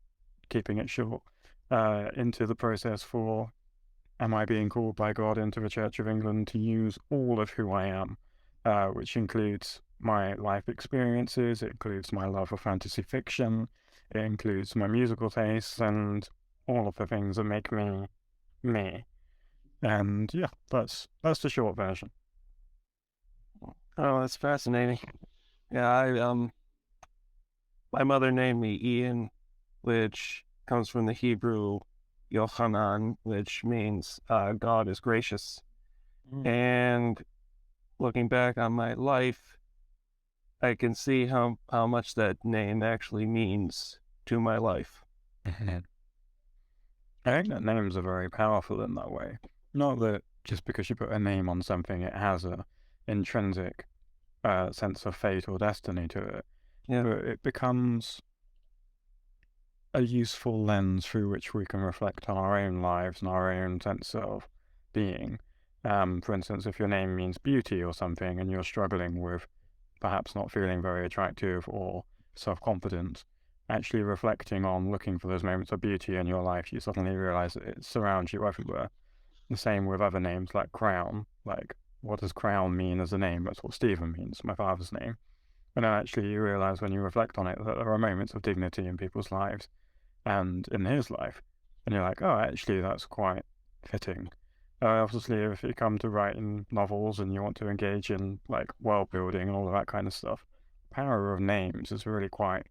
keeping it short, into the process for, am I being called by God into the Church of England to use all of who I am, which includes my life experiences, it includes my love of fantasy fiction, it includes my musical tastes, and all of the things that make me me. And yeah, that's the short version. Oh, that's fascinating. Yeah, my mother named me Ian, which comes from the Hebrew Yochanan, which means God is gracious. And looking back on my life, I can see how much that name actually means to my life. I think that names are very powerful in that way. Not that just because you put a name on something, it has a intrinsic sense of fate or destiny to it. Yeah. But it becomes a useful lens through which we can reflect on our own lives and our own sense of being. For instance, if your name means beauty or something and you're struggling with perhaps not feeling very attractive or self-confident, actually reflecting on looking for those moments of beauty in your life, you suddenly realize that it surrounds you everywhere. The same with other names like Crown. Like, what does Crown mean as a name? That's what Stephen means, my father's name. And then actually you realize when you reflect on it that there are moments of dignity in people's lives and in his life. And you're like, oh, actually that's quite fitting. Obviously, if you come to writing novels and you want to engage in like world building and all of that kind of stuff, the power of names is really quite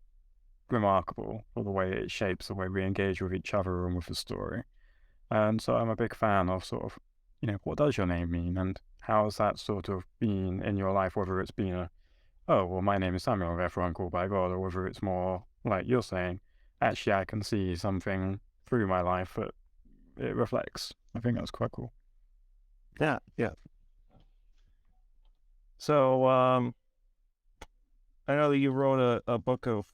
remarkable for the way it shapes the way we engage with each other and with the story. And so I'm a big fan of sort of, what does your name mean and how has that sort of been in your life, whether it's been oh, well, my name is Samuel, therefore I'm called by God, or whether it's more like you're saying, actually I can see something through my life that it reflects. I think that's quite cool. Yeah. So, I know that you wrote a book of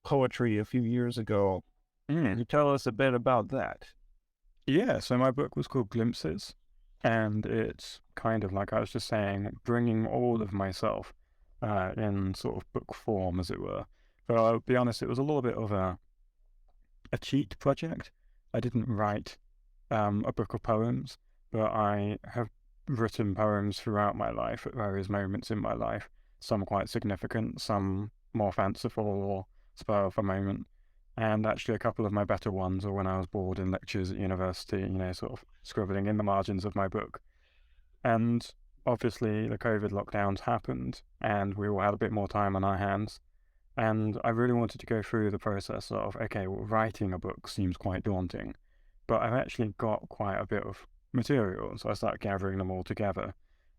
poetry a few years ago. Can you tell us a bit about that? Yeah, so my book was called Glimpses, and it's kind of like I was just saying, bringing all of myself in sort of book form, as it were. But I'll be honest, it was a little bit of a cheat project. I didn't write a book of poems, but I have written poems throughout my life at various moments in my life, some quite significant, some more fanciful or spur of a moment. And actually a couple of my better ones are when I was bored in lectures at university, sort of scribbling in the margins of my book. And obviously the COVID lockdowns happened and we all had a bit more time on our hands. And I really wanted to go through the process of, okay, well, writing a book seems quite daunting, but I've actually got quite a bit of material. So I started gathering them all together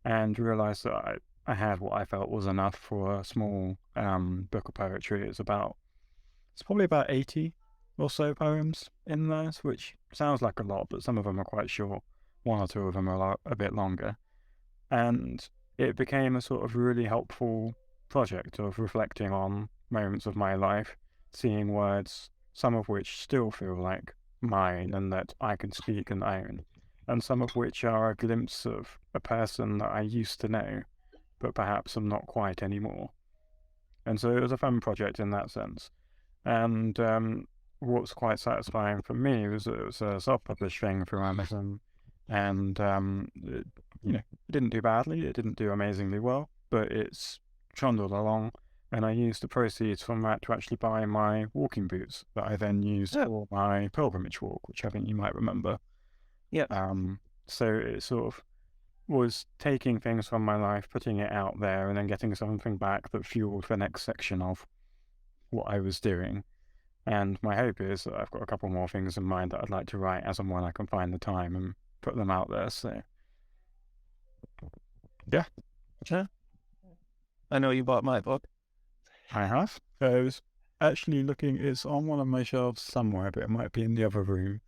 and realized that I had what I felt was enough for a small book of poetry. It's probably about 80 or so poems in there, which sounds like a lot, but some of them are quite short. One or two of them are a bit longer. And it became a sort of really helpful project of reflecting on moments of my life, seeing words, some of which still feel like mine and that I can speak and own, and some of which are a glimpse of a person that I used to know, but perhaps am not quite anymore. And so it was a fun project in that sense. And what's quite satisfying for me was it was a self-published thing through Amazon, and it, it didn't do badly, it didn't do amazingly well, but it's trundled along, and I used the proceeds from that to actually buy my walking boots that I then used for my pilgrimage walk, which I think you might remember. Yeah. So it sort of was taking things from my life, putting it out there, and then getting something back that fueled the next section of what I was doing. And my hope is that I've got a couple more things in mind that I'd like to write as and when I can find the time and put them out there. So, yeah. I know you bought my book. I have. I was actually looking, it's on one of my shelves somewhere, but it might be in the other room.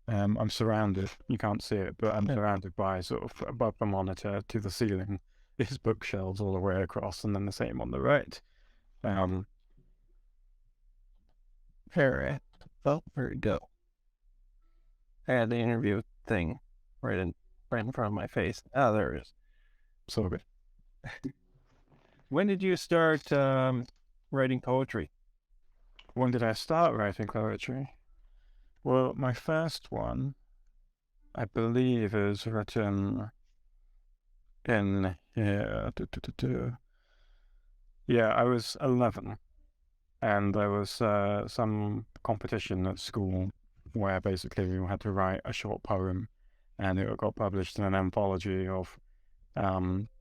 I'm surrounded, you can't see it, but I'm surrounded by sort of above the monitor to the ceiling. There's bookshelves all the way across, and then the same on the right. Here, oh, where'd it go? I had the interview thing right in front of my face. Oh, there it is. So good. When did you start writing poetry? When did I start writing poetry? Well, my first one, I believe, is written in here. Yeah, I was 11, and there was some competition at school where basically we had to write a short poem, and it got published in an anthology of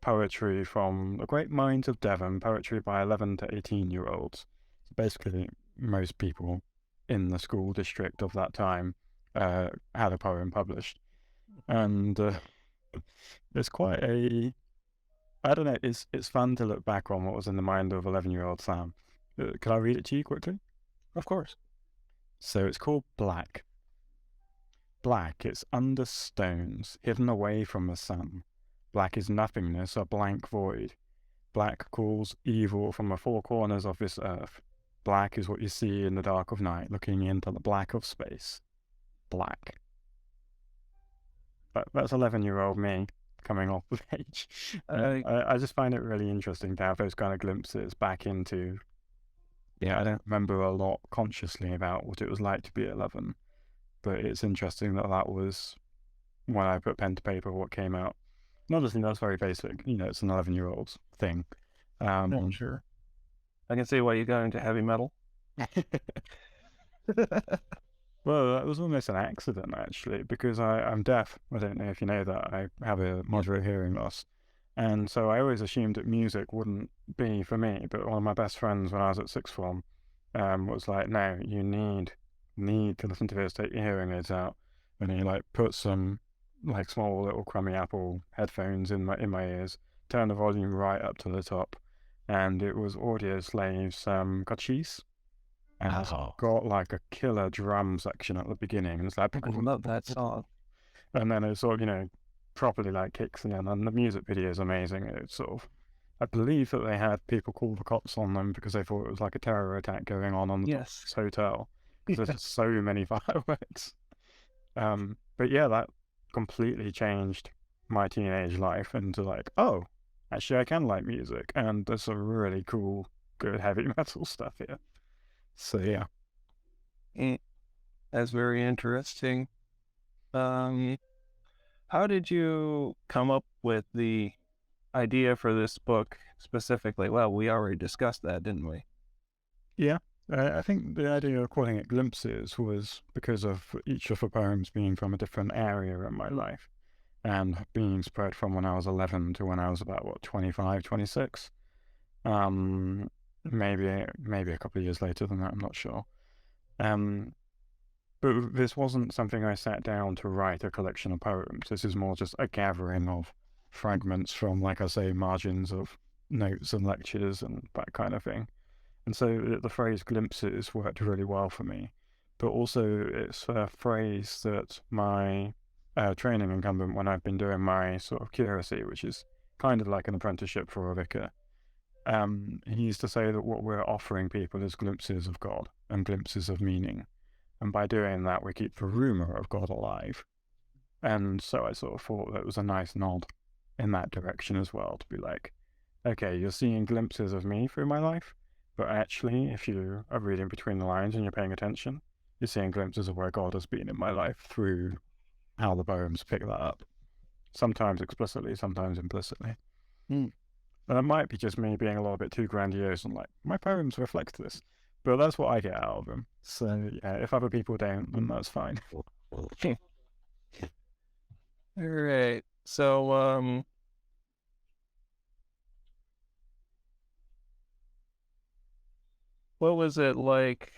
poetry from the great minds of Devon, poetry by 11 to 18-year-olds. Basically, most people in the school district of that time had a poem published. And it's quite I don't know, it's fun to look back on what was in the mind of 11-year-old Sam. Can I read it to you quickly? Of course. So it's called Black. Black, it's under stones, hidden away from the sun. Black is nothingness, a blank void. Black calls evil from the four corners of this earth. Black is what you see in the dark of night, looking into the black of space. Black. That's 11-year-old me coming off the page. I just find it really interesting to have those kind of glimpses back into... Yeah, I don't remember a lot consciously about what it was like to be 11, but it's interesting that that was, when I put pen to paper, what came out. And obviously that's very basic, it's an 11-year-old's thing. Sure. I can see why you got into heavy metal. Well, that was almost an accident, actually, because I'm deaf. I don't know if you know that. I have a moderate hearing loss. And so I always assumed that music wouldn't be for me. But one of my best friends when I was at sixth form was like, no, you need to listen to this, take your hearing aids out. And he put some small little crummy Apple headphones in my ears, turned the volume right up to the top. And it was Audioslave's Cochise. And it's got a killer drum section at the beginning. And it's like, I love that song. And then it sort of, properly kicks in. And the music video is amazing. It's sort of, I believe that they had people call the cops on them because they thought it was like a terror attack going on the top of this hotel. Because there's just so many fireworks. But yeah, that completely changed my teenage life into oh, actually I can like music. And there's some really cool, good heavy metal stuff here. So yeah. That's very interesting. How did you come up with the idea for this book specifically? Well, we already discussed that, didn't we? Yeah. I think the idea of calling it Glimpses was because of each of the poems being from a different area in my life and being spread from when I was 11 to when I was about, 25, 26. Maybe a couple of years later than that, I'm not sure. But this wasn't something I sat down to write a collection of poems. This is more just a gathering of fragments from, like I say, margins of notes and lectures and that kind of thing. And so the phrase glimpses worked really well for me but also it's a phrase that my training incumbent, when I've been doing my sort of curacy, which is kind of like an apprenticeship for a vicar, he used to say that what we're offering people is glimpses of God and glimpses of meaning. And by doing that, we keep the rumour of God alive. And so I sort of thought that was a nice nod in that direction as well, to be like, okay, you're seeing glimpses of me through my life, but actually, if you are reading between the lines and you're paying attention, you're seeing glimpses of where God has been in my life through how the poems pick that up. Sometimes explicitly, sometimes implicitly. And it might be just me being a little bit too grandiose and like, my poems reflect this. But that's what I get out of them. So, yeah, if other people don't, then that's fine. All right. So, what was it like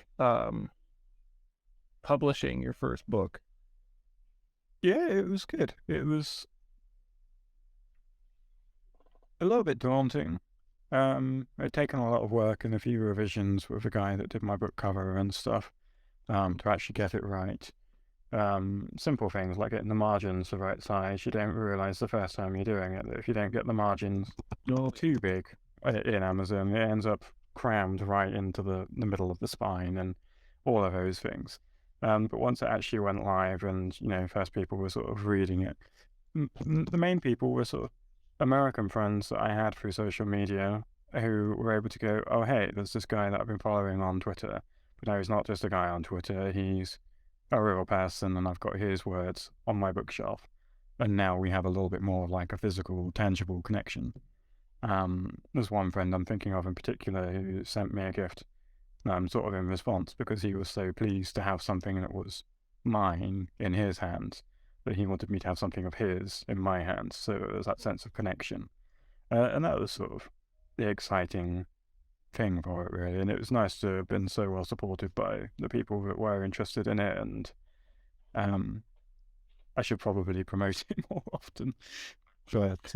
publishing your first book? Yeah, it was good. It was a little bit daunting. It'd taken a lot of work and a few revisions with the guy that did my book cover and stuff, to actually get it right. Simple things like getting the margins the right size. You don't realise the first time you're doing it that if you don't get the margins too big in Amazon, it ends up crammed right into the middle of the spine and all of those things. But once it actually went live and, first people were sort of reading it, the main people were sort of American friends that I had through social media who were able to go, oh, hey, there's this guy that I've been following on Twitter. But no, he's not just a guy on Twitter. He's a real person, and I've got his words on my bookshelf. And now we have a little bit more of like a physical, tangible connection. There's one friend I'm thinking of in particular who sent me a gift, sort of in response, because he was so pleased to have something that was mine in his hands, that he wanted me to have something of his in my hands. So there was that sense of connection. And that was sort of the exciting thing for it, really. And it was nice to have been so well supported by the people that were interested in it. And I should probably promote it more often. But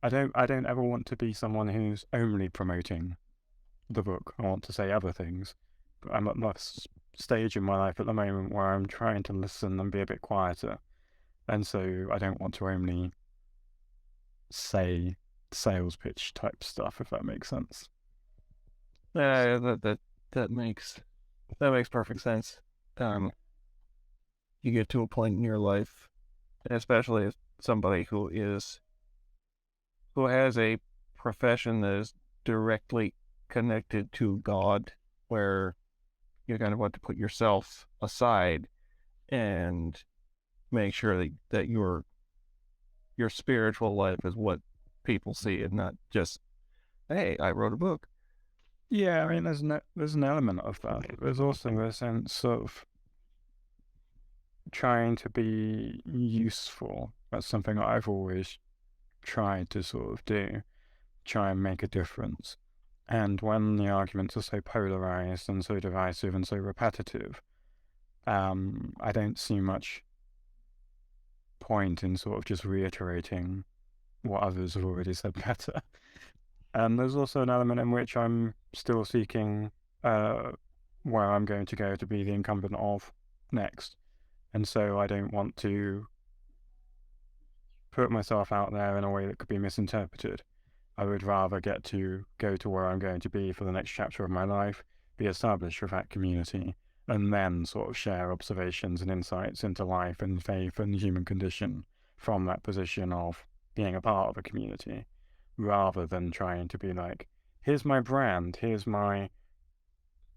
I don't ever want to be someone who's only promoting the book. I want to say other things. But I'm at that stage in my life at the moment where I'm trying to listen and be a bit quieter. And so I don't want to only say sales pitch type stuff, if that makes sense. That makes perfect sense. You get to a point in your life, especially as somebody who has a profession that is directly connected to God, where you kind of want to put yourself aside and make sure that your spiritual life is what people see, and not just, hey, I wrote a book. Yeah, I mean, there's an element of that. There's also a sense of trying to be useful. That's something I've always tried to sort of do, try and make a difference. And when the arguments are so polarized and so divisive and so repetitive, I don't see much point in sort of just reiterating what others have already said better. And there's also an element in which I'm still seeking where I'm going to go to be the incumbent of next. And so I don't want to put myself out there in a way that could be misinterpreted. I would rather get to go to where I'm going to be for the next chapter of my life, be established with that community, and then sort of share observations and insights into life and faith and the human condition from that position of being a part of a community, rather than trying to be like, here's my brand, here's my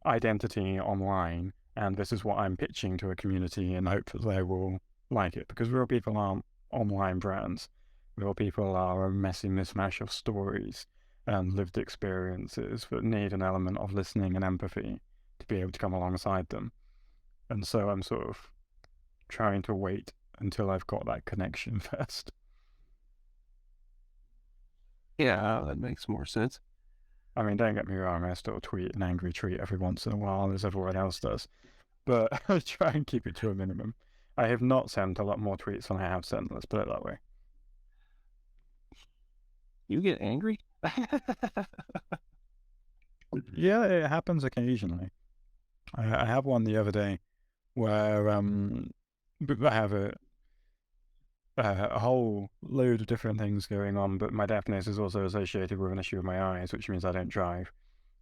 identity online, and this is what I'm pitching to a community and hope that they will like it. Because real people aren't online brands. Real people are a messy mismatch of stories and lived experiences that need an element of listening and empathy to be able to come alongside them. And so I'm sort of trying to wait until I've got that connection first. Yeah, that makes more sense. I mean, don't get me wrong, I still tweet an angry tweet every once in a while, as everyone else does. But I try and keep it to a minimum. I have not sent a lot more tweets than I have sent, let's put it that way. You get angry? Yeah, it happens occasionally. I have one the other day where I have a whole load of different things going on, but my deafness is also associated with an issue with my eyes, which means I don't drive.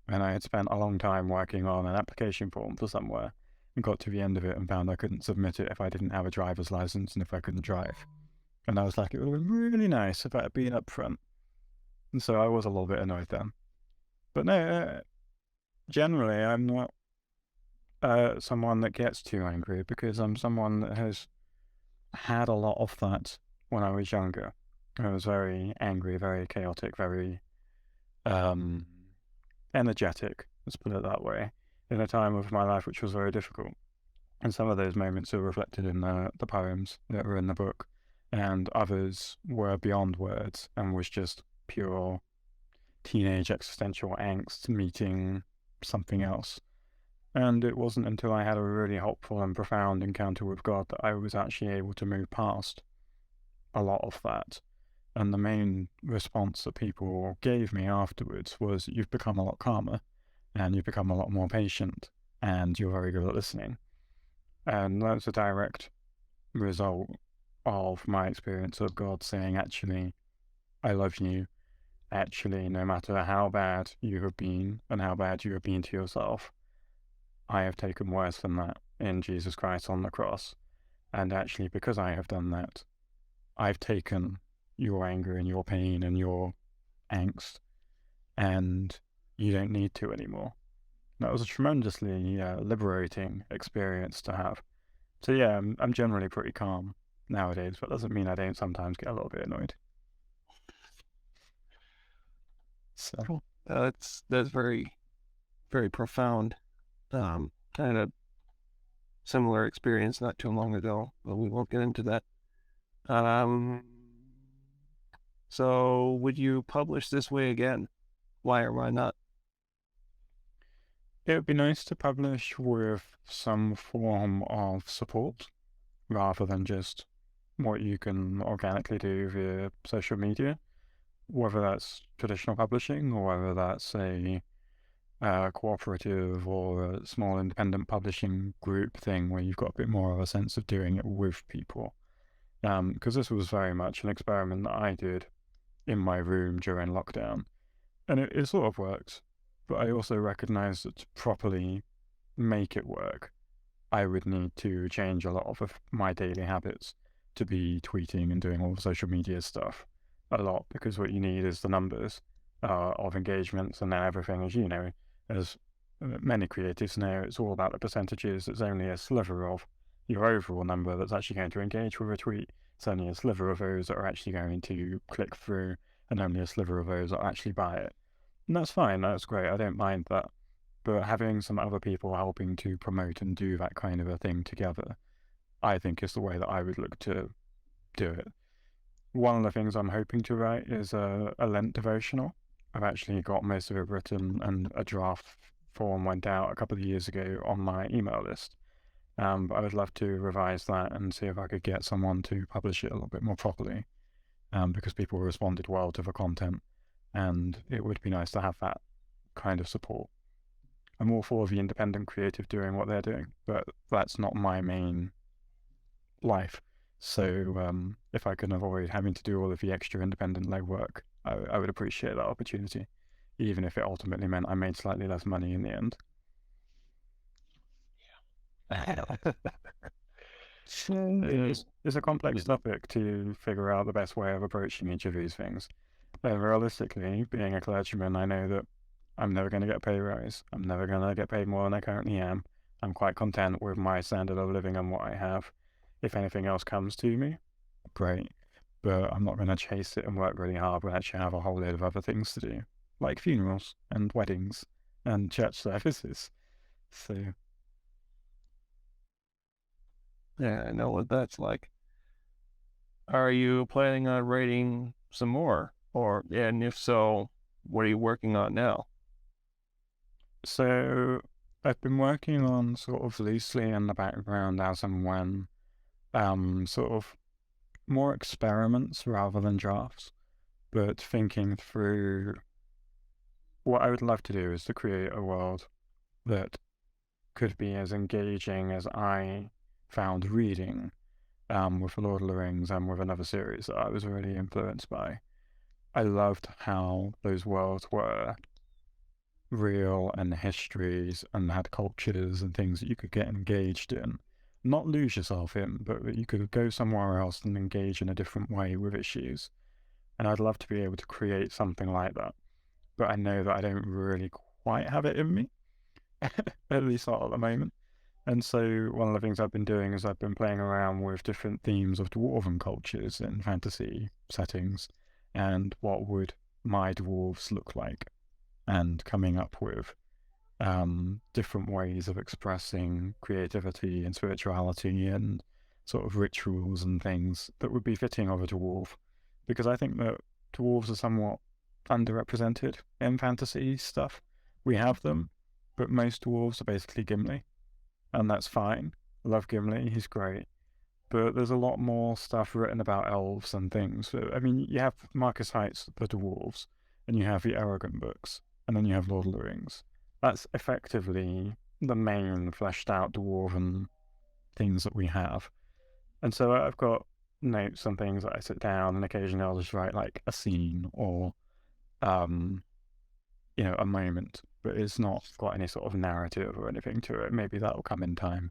And I had spent a long time working on an application form for somewhere and got to the end of it and found I couldn't submit it if I didn't have a driver's license and if I couldn't drive. And I was like, it would have been really nice if I had been up front. And so I was a little bit annoyed then. But no, generally I'm not someone that gets too angry because I'm someone that has had a lot of that when I was younger. I was very angry, very chaotic, very energetic, let's put it that way, in a time of my life which was very difficult. And some of those moments are reflected in the poems that are in the book, and others were beyond words and was just pure teenage existential angst meeting something else. And it wasn't until I had a really helpful and profound encounter with God that I was actually able to move past a lot of that. And the main response that people gave me afterwards was, you've become a lot calmer, and you've become a lot more patient, and you're very good at listening. And that's a direct result of my experience of God saying, actually, I love you. Actually, no matter how bad you have been and how bad you have been to yourself, I have taken worse than that in Jesus Christ on the cross. And actually, because I have done that, I've taken your anger and your pain and your angst, and you don't need to anymore. That was a tremendously liberating experience to have. So yeah, I'm generally pretty calm nowadays, but doesn't mean I don't sometimes get a little bit annoyed. So that's very, very profound. Kind of similar experience not too long ago, but we won't get into that. So would you publish this way again? Why or why not? It would be nice to publish with some form of support rather than just what you can organically do via social media, whether that's traditional publishing or whether that's a cooperative or a small independent publishing group thing where you've got a bit more of a sense of doing it with people. Because this was very much an experiment that I did in my room during lockdown, and it sort of worked, but I also recognized that to properly make it work, I would need to change a lot of my daily habits to be tweeting and doing all the social media stuff a lot, because what you need is the numbers of engagements, and then everything, as you know, as many creatives know, it's all about the percentages. It's only a sliver of your overall number that's actually going to engage with a tweet. It's only a sliver of those that are actually going to click through, and only a sliver of those that actually buy it. And that's fine, that's great, I don't mind that. But having some other people helping to promote and do that kind of a thing together, I think is the way that I would look to do it. One of the things I'm hoping to write is a Lent devotional. I've actually got most of it written, and a draft form went out a couple of years ago on my email list. But I would love to revise that and see if I could get someone to publish it a little bit more properly, because people responded well to the content, and it would be nice to have that kind of support. I'm all for the independent creative doing what they're doing, but that's not my main life. So if I can avoid having to do all of the extra independent legwork, I would appreciate that opportunity, even if it ultimately meant I made slightly less money in the end. It's a complex topic to figure out the best way of approaching each of these things. Realistically, being a clergyman, I know that I'm never going to get a pay rise. I'm never going to get paid more than I currently am. I'm quite content with my standard of living and what I have. If anything else comes to me, great. But I'm not going to chase it and work really hard when I actually have a whole load of other things to do, like funerals and weddings and church services. So Yeah, I know what that's like. Are you planning on writing some more? And if so, what are you working on now? So I've been working on sort of loosely in the background as and when, sort of more experiments rather than drafts, but thinking through what I would love to do is to create a world that could be as engaging as I found reading with Lord of the Rings and with another series that I was really influenced by. I loved how those worlds were real and histories and had cultures and things that you could get engaged in. Not lose yourself in, but that you could go somewhere else and engage in a different way with issues. And I'd love to be able to create something like that. But I know that I don't really quite have it in me, at least not at the moment. And so one of the things I've been doing is I've been playing around with different themes of dwarven cultures in fantasy settings and what would my dwarves look like, and coming up with different ways of expressing creativity and spirituality and sort of rituals and things that would be fitting of a dwarf, because I think that dwarves are somewhat underrepresented in fantasy stuff. We have them, but most dwarves are basically Gimli, and that's fine. I love Gimli, he's great. But there's a lot more stuff written about elves and things. I mean, you have Marcus Height's The Dwarves, and you have the Arrogant books, and then you have Lord of the Rings. That's effectively the main fleshed out dwarven things that we have. And so I've got notes and things that I sit down, and occasionally I'll just write like a scene or a moment, but it's not got any sort of narrative or anything to it. Maybe that'll come in time.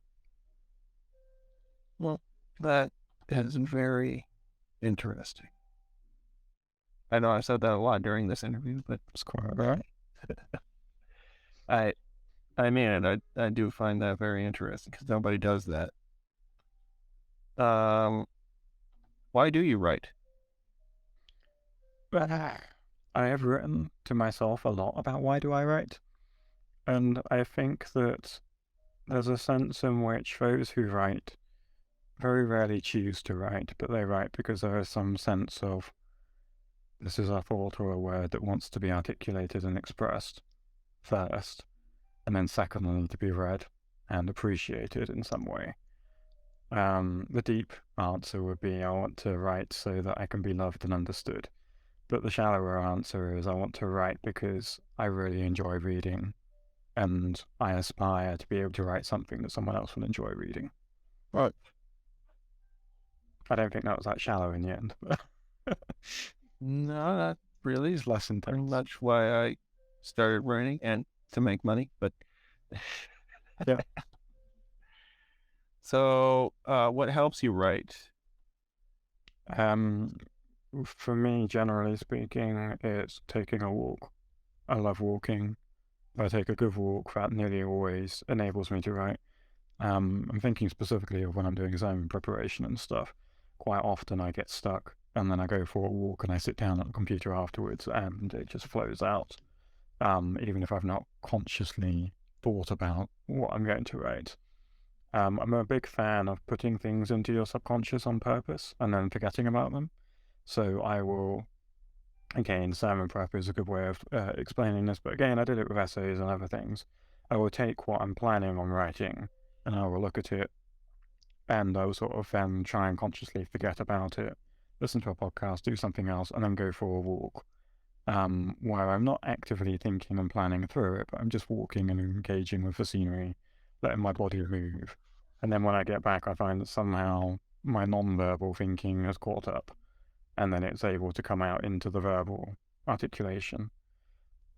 Well, that is very interesting. I know I've said that a lot during this interview, but It's quite all right. I mean it. I do find that very interesting because nobody does that. Why do you write? I have written to myself a lot about why do I write, and I think that there's a sense in which those who write very rarely choose to write, but they write because there is some sense of this is a thought or a word that wants to be articulated and expressed first, and then secondly to be read and appreciated in some way. The deep answer would be I want to write so that I can be loved and understood. But the shallower answer is I want to write because I really enjoy reading, and I aspire to be able to write something that someone else will enjoy reading. Right. I don't think that was that shallow in the end. No, that really is Less pretty intense. much why I started writing, and to make money, but Yeah. So, what helps you write? For me, generally speaking, it's taking a walk. I love walking. If I take a good walk, that nearly always enables me to write. I'm thinking specifically of when I'm doing exam preparation and stuff. Quite often I get stuck, and then I go for a walk and I sit down at the computer afterwards, and it just flows out. Even if I've not consciously thought about what I'm going to write. I'm a big fan of putting things into your subconscious on purpose and then forgetting about them. So I will, again, sermon prep is a good way of explaining this, but again, I did it with essays and other things. I will take what I'm planning on writing and I will look at it, and I will sort of then try and consciously forget about it, listen to a podcast, do something else, and then go for a walk, where I'm not actively thinking and planning through it, but I'm just walking and engaging with the scenery, letting my body move. And then when I get back, I find that somehow my non-verbal thinking has caught up, and then it's able to come out into the verbal articulation.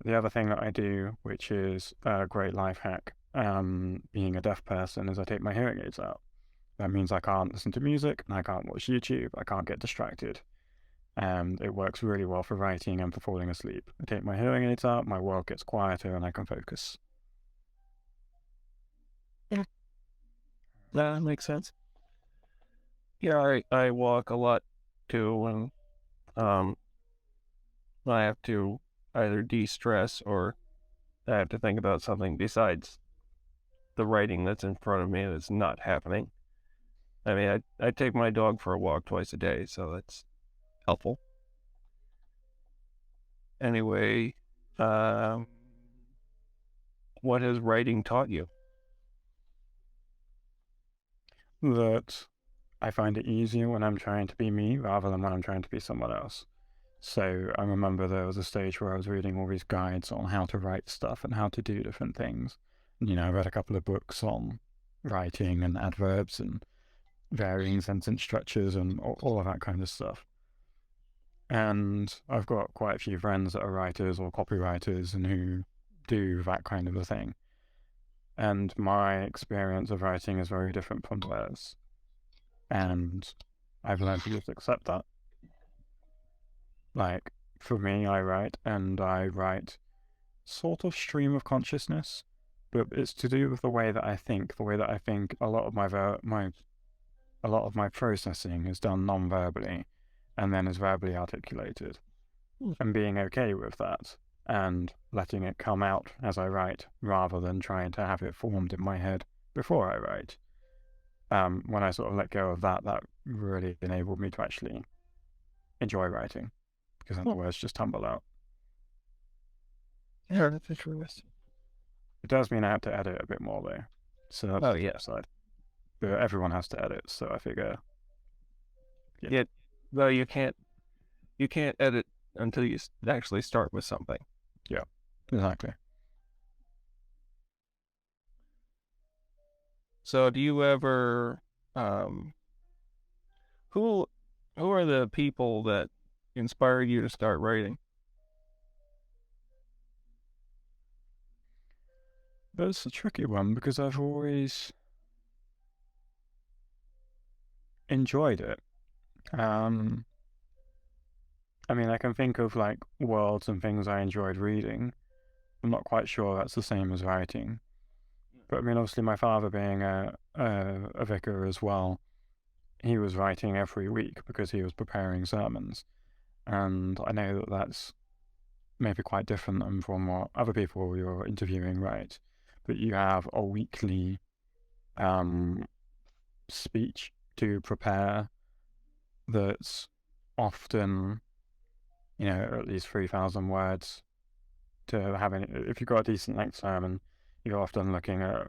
The other thing that I do, which is a great life hack, being a deaf person, is I take my hearing aids out. That means I can't listen to music, and I can't watch YouTube, I can't get distracted. And it works really well for writing and for falling asleep. I take my hearing aids out, my world gets quieter, and I can focus. Yeah. That makes sense. Yeah, I walk a lot too when I have to either de-stress or I have to think about something besides the writing that's in front of me that's not happening. I mean, I take my dog for a walk twice a day, so that's helpful. Anyway, what has writing taught you? That I find it easier when I'm trying to be me rather than when I'm trying to be someone else. So I remember there was a stage where I was reading all these guides on how to write stuff and how to do different things. I read a couple of books on writing and adverbs and varying sentence structures and all of that kind of stuff. And I've got quite a few friends that are writers or copywriters and who do that kind of a thing. And my experience of writing is very different from theirs. And I've learned to just accept that. Like, for me, I write sort of stream of consciousness, but it's to do with the way that I think. A lot of my processing is done non-verbally and then is verbally articulated. And being okay with that and letting it come out as I write rather than trying to have it formed in my head before I write. When I sort of let go of that really enabled me to actually enjoy writing, because then the words just tumble out. Yeah, that's interesting. It does mean I have to edit a bit more though. So that's the flip side. But everyone has to edit, so I figure. Yeah. Well, you can't edit until you actually start with something. Yeah, exactly. So do you ever who are the people that inspired you to start writing? That's a tricky one because I've always enjoyed it. I mean, I can think of like worlds and things I enjoyed reading. I'm not quite sure that's the same as writing. But I mean, obviously my father being a vicar as well, he was writing every week because he was preparing sermons. And I know that that's maybe quite different from what other people you're interviewing write. But you have a weekly speech to prepare that's often, at least 3,000 words to have if you've got a decent length sermon, you're often looking at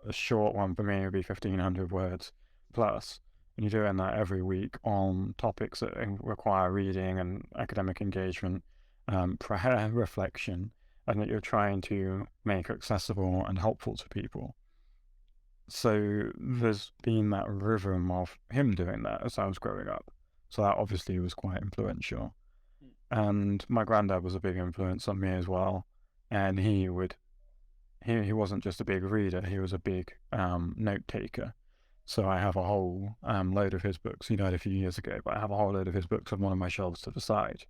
a short one for me would be 1,500 words plus. And you're doing that every week on topics that require reading and academic engagement, prayer, reflection, and that you're trying to make accessible and helpful to people. So there's been that rhythm of him doing that as I was growing up. So that obviously was quite influential. And my granddad was a big influence on me as well. And he wasn't just a big reader, he was a big note taker. So I have a whole load of his books. He died a few years ago, but I have a whole load of his books on one of my shelves to the side.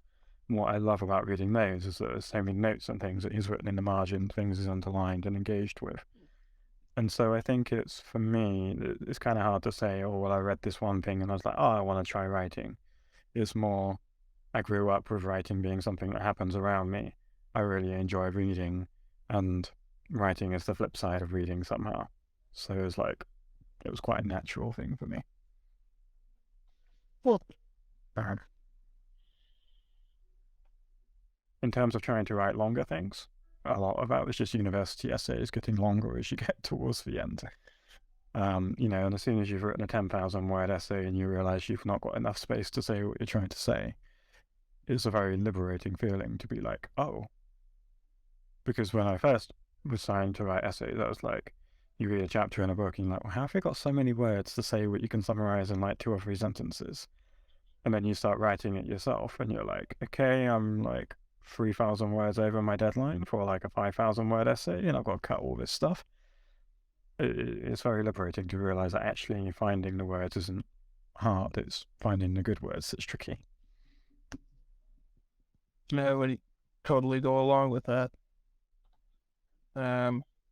And what I love about reading those is that there's so many notes and things that he's written in the margin, things he's underlined and engaged with. And so I think for me, it's kind of hard to say, oh, well, I read this one thing and I was like, oh, I want to try writing. It's more, I grew up with writing being something that happens around me. I really enjoy reading, and writing is the flip side of reading somehow. So it was quite a natural thing for me. Well, in terms of trying to write longer things, a lot of that was just university essays getting longer as you get towards the end. And as soon as you've written a 10,000 word essay and you realize you've not got enough space to say what you're trying to say, it's a very liberating feeling to be like, oh. Because when I first was trying to write essays, that was like, you read a chapter in a book and you're like, well, how have you got so many words to say what you can summarize in like 2 or 3 sentences? And then you start writing it yourself and you're like, okay, I'm like 3,000 words over my deadline for like a 5,000 word essay and I've got to cut all this stuff. It's very liberating to realize that actually finding the words isn't hard, it's finding the good words that's tricky. Yeah, I would totally go along with that.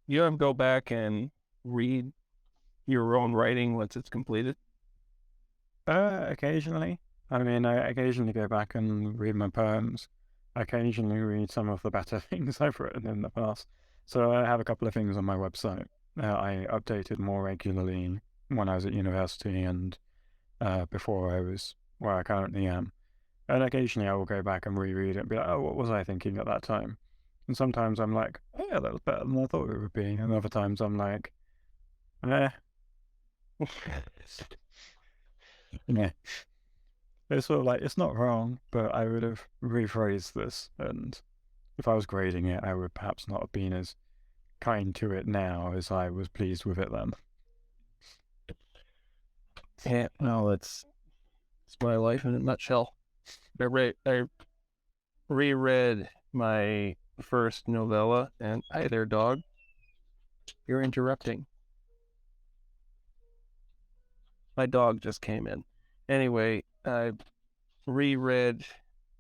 You ever go back and read your own writing once it's completed? Occasionally. I mean, I occasionally go back and read my poems. I occasionally read some of the better things I've written in the past. So I have a couple of things on my website. I updated more regularly when I was at university and before I was where I currently am. And occasionally I will go back and reread it and be like, oh, what was I thinking at that time? And sometimes I'm like, oh, yeah, that was better than I thought it would be. And other times I'm like, yeah. It's sort of like, it's not wrong, but I would have rephrased this. And if I was grading it, I would perhaps not have been as kind to it now as I was pleased with it then. Yeah, well, it's my life in a nutshell. I reread my first novella, and hi there, dog. You're interrupting. My dog just came in. Anyway, I reread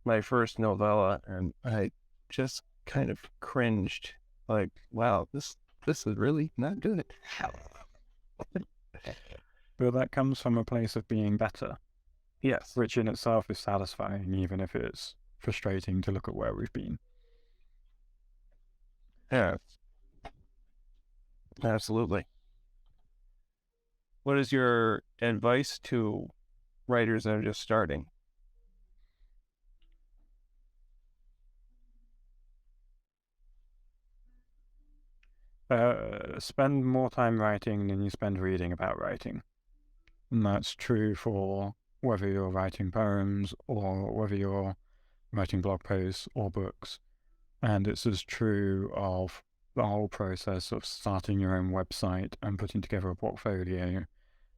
my first novella, and I just kind of cringed. Like, wow, this is really not good. But that comes from a place of being better, Yes. which in itself is satisfying, even if it's frustrating to look at where we've been. Yeah. Absolutely. What is your advice to writers that are just starting? Spend more time writing than you spend reading about writing. And that's true for whether you're writing poems or whether you're writing blog posts or books. And it's as true of the whole process of starting your own website and putting together a portfolio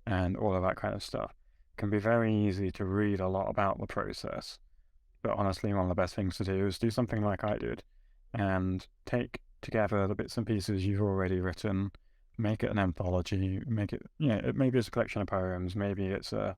and all of that kind of stuff. It can be very easy to read a lot about the process, but honestly, one of the best things to do is do something like I did and take together the bits and pieces you've already written, make it an anthology, make it, maybe it's a collection of poems, maybe it's a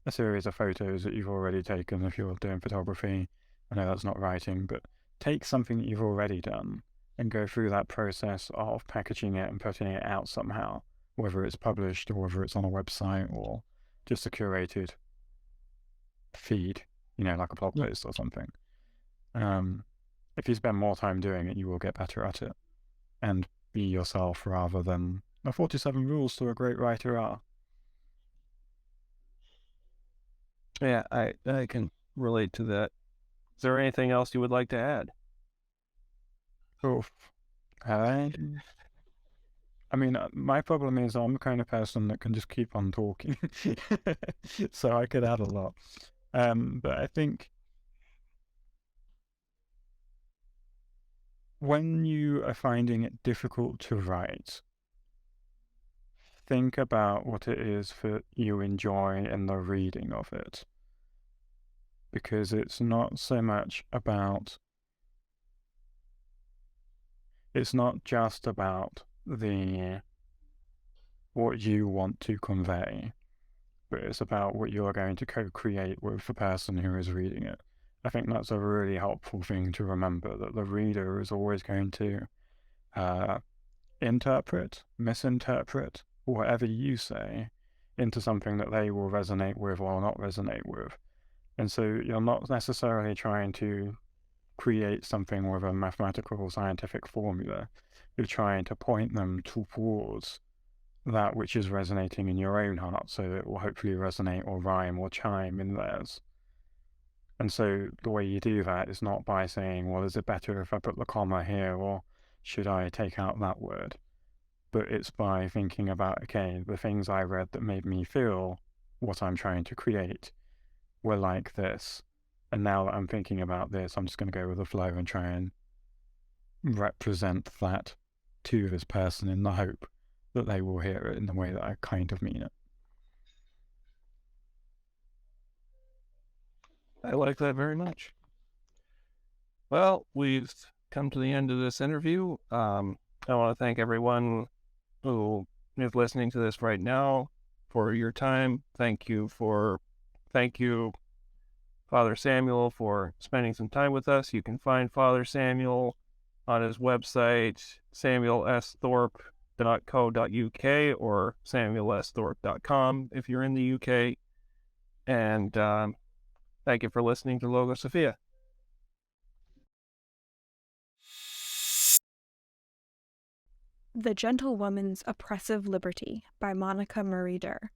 series of photos that you've already taken if you're doing photography. I know that's not writing, but take something that you've already done and go through that process of packaging it and putting it out somehow, whether it's published or whether it's on a website or just a curated feed, like a blog post or something. If you spend more time doing it, you will get better at it and be yourself rather than the 47 rules to a great writer are. Yeah, I can relate to that. Is there anything else you would like to add? Oof. I mean, my problem is I'm the kind of person that can just keep on talking. So I could add a lot. But I think when you are finding it difficult to write, think about what it is that you enjoy in the reading of it. Because it's not so much about, it's not just about what you want to convey, but it's about what you're going to co-create with the person who is reading it. I think that's a really helpful thing to remember, that the reader is always going to interpret, misinterpret whatever you say into something that they will resonate with or not resonate with. And so you're not necessarily trying to create something with a mathematical or scientific formula. You're trying to point them towards that which is resonating in your own heart, so that it will hopefully resonate or rhyme or chime in theirs. And so the way you do that is not by saying, well, is it better if I put the comma here, or should I take out that word? But it's by thinking about, okay, the things I read that made me feel what I'm trying to create were like this. And now that I'm thinking about this, I'm just going to go with the flow and try and represent that to this person in the hope that they will hear it in the way that I kind of mean it. I like that very much. Well, we've come to the end of this interview. I want to thank everyone who is listening to this right now for your time. Thank you, Father Samuel, for spending some time with us. You can find Father Samuel on his website, samuelsthorpe.co.uk or samuelsthorpe.com if you're in the UK. And thank you for listening to LogoSophia. The Gentlewoman's Oppressive Liberty by Monica Marie Derr.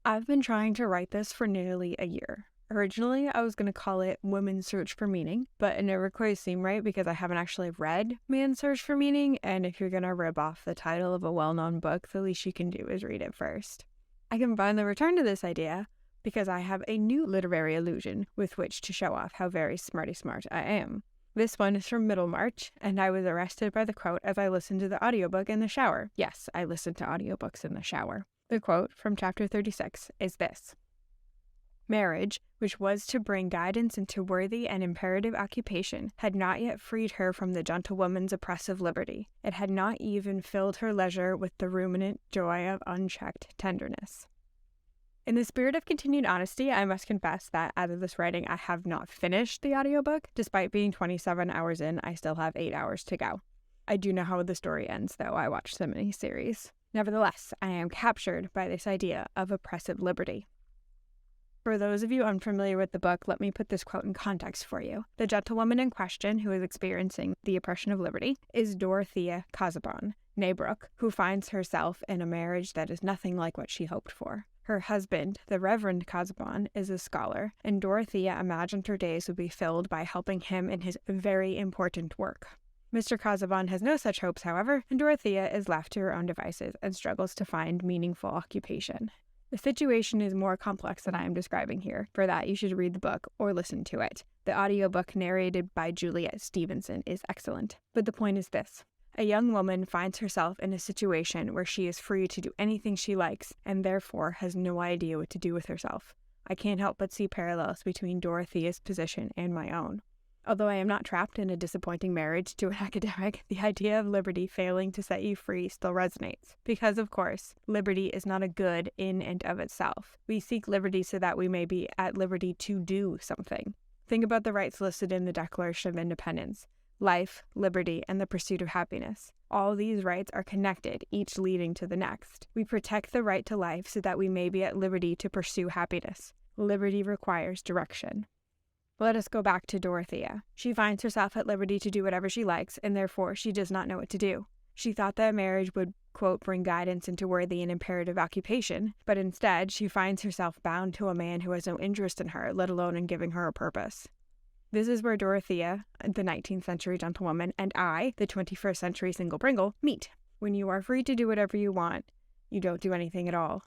I've been trying to write this for nearly a year. Originally, I was going to call it Women's Search for Meaning, but it never quite seemed right because I haven't actually read Man's Search for Meaning, and if you're going to rip off the title of a well-known book, the least you can do is read it first. I can finally return to this idea because I have a new literary illusion with which to show off how very smarty smart I am. This one is from Middlemarch, and I was arrested by the quote as I listened to the audiobook in the shower. Yes, I listen to audiobooks in the shower. The quote from chapter 36 is this: "Marriage, which was to bring guidance into worthy and imperative occupation, had not yet freed her from the gentlewoman's oppressive liberty. It had not even filled her leisure with the ruminant joy of unchecked tenderness." In the spirit of continued honesty, I must confess that as of this writing, I have not finished the audiobook. Despite being 27 hours in, I still have 8 hours to go. I do know how the story ends, though. I watched the miniseries. Nevertheless, I am captured by this idea of oppressive liberty. For those of you unfamiliar with the book, let me put this quote in context for you. The gentlewoman in question, who is experiencing the oppression of liberty, is Dorothea Casaubon, née Brooke, who finds herself in a marriage that is nothing like what she hoped for. Her husband, the Reverend Casaubon, is a scholar, and Dorothea imagined her days would be filled by helping him in his very important work. Mr. Casaubon has no such hopes, however, and Dorothea is left to her own devices and struggles to find meaningful occupation. The situation is more complex than I am describing here. For that, you should read the book or listen to it. The audiobook narrated by Juliet Stevenson is excellent. But the point is this: a young woman finds herself in a situation where she is free to do anything she likes and therefore has no idea what to do with herself. I can't help but see parallels between Dorothea's position and my own. Although I am not trapped in a disappointing marriage to an academic, the idea of liberty failing to set you free still resonates. Because, of course, liberty is not a good in and of itself. We seek liberty so that we may be at liberty to do something. Think about the rights listed in the Declaration of Independence: life, liberty, and the pursuit of happiness. All these rights are connected, each leading to the next. We protect the right to life so that we may be at liberty to pursue happiness. Liberty requires direction. Let us go back to Dorothea. She finds herself at liberty to do whatever she likes, and therefore she does not know what to do. She thought that marriage would, quote, bring guidance into worthy and imperative occupation, but instead she finds herself bound to a man who has no interest in her, let alone in giving her a purpose. This is where Dorothea, the 19th century gentlewoman, and I, the 21st century single Pringle, meet. When you are free to do whatever you want, you don't do anything at all.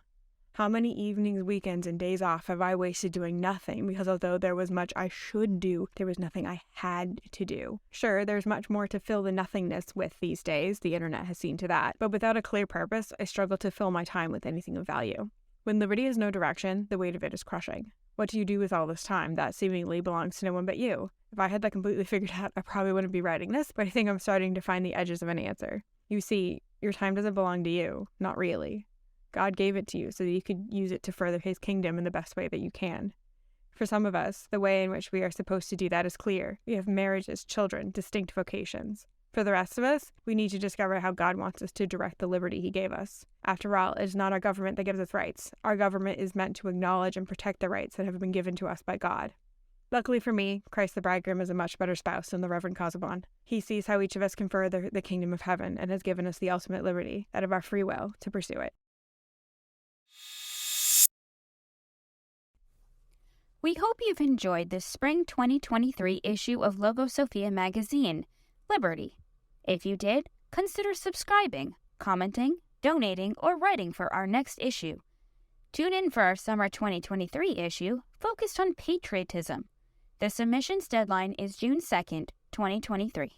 How many evenings, weekends, and days off have I wasted doing nothing because although there was much I should do, there was nothing I had to do? Sure, there's much more to fill the nothingness with these days, the internet has seen to that, but without a clear purpose, I struggle to fill my time with anything of value. When liberty has no direction, the weight of it is crushing. What do you do with all this time that seemingly belongs to no one but you? If I had that completely figured out, I probably wouldn't be writing this, but I think I'm starting to find the edges of an answer. You see, your time doesn't belong to you, not really. God gave it to you so that you could use it to further his kingdom in the best way that you can. For some of us, the way in which we are supposed to do that is clear. We have marriages, children, distinct vocations. For the rest of us, we need to discover how God wants us to direct the liberty he gave us. After all, it is not our government that gives us rights. Our government is meant to acknowledge and protect the rights that have been given to us by God. Luckily for me, Christ the Bridegroom is a much better spouse than the Reverend Casaubon. He sees how each of us can further the kingdom of heaven and has given us the ultimate liberty, that of our free will, to pursue it. We hope you've enjoyed this spring 2023 issue of LogoSophia magazine, Liberty. If you did, consider subscribing, commenting, donating, or writing for our next issue. Tune in for our summer 2023 issue focused on patriotism. The submissions deadline is June 2nd, 2023.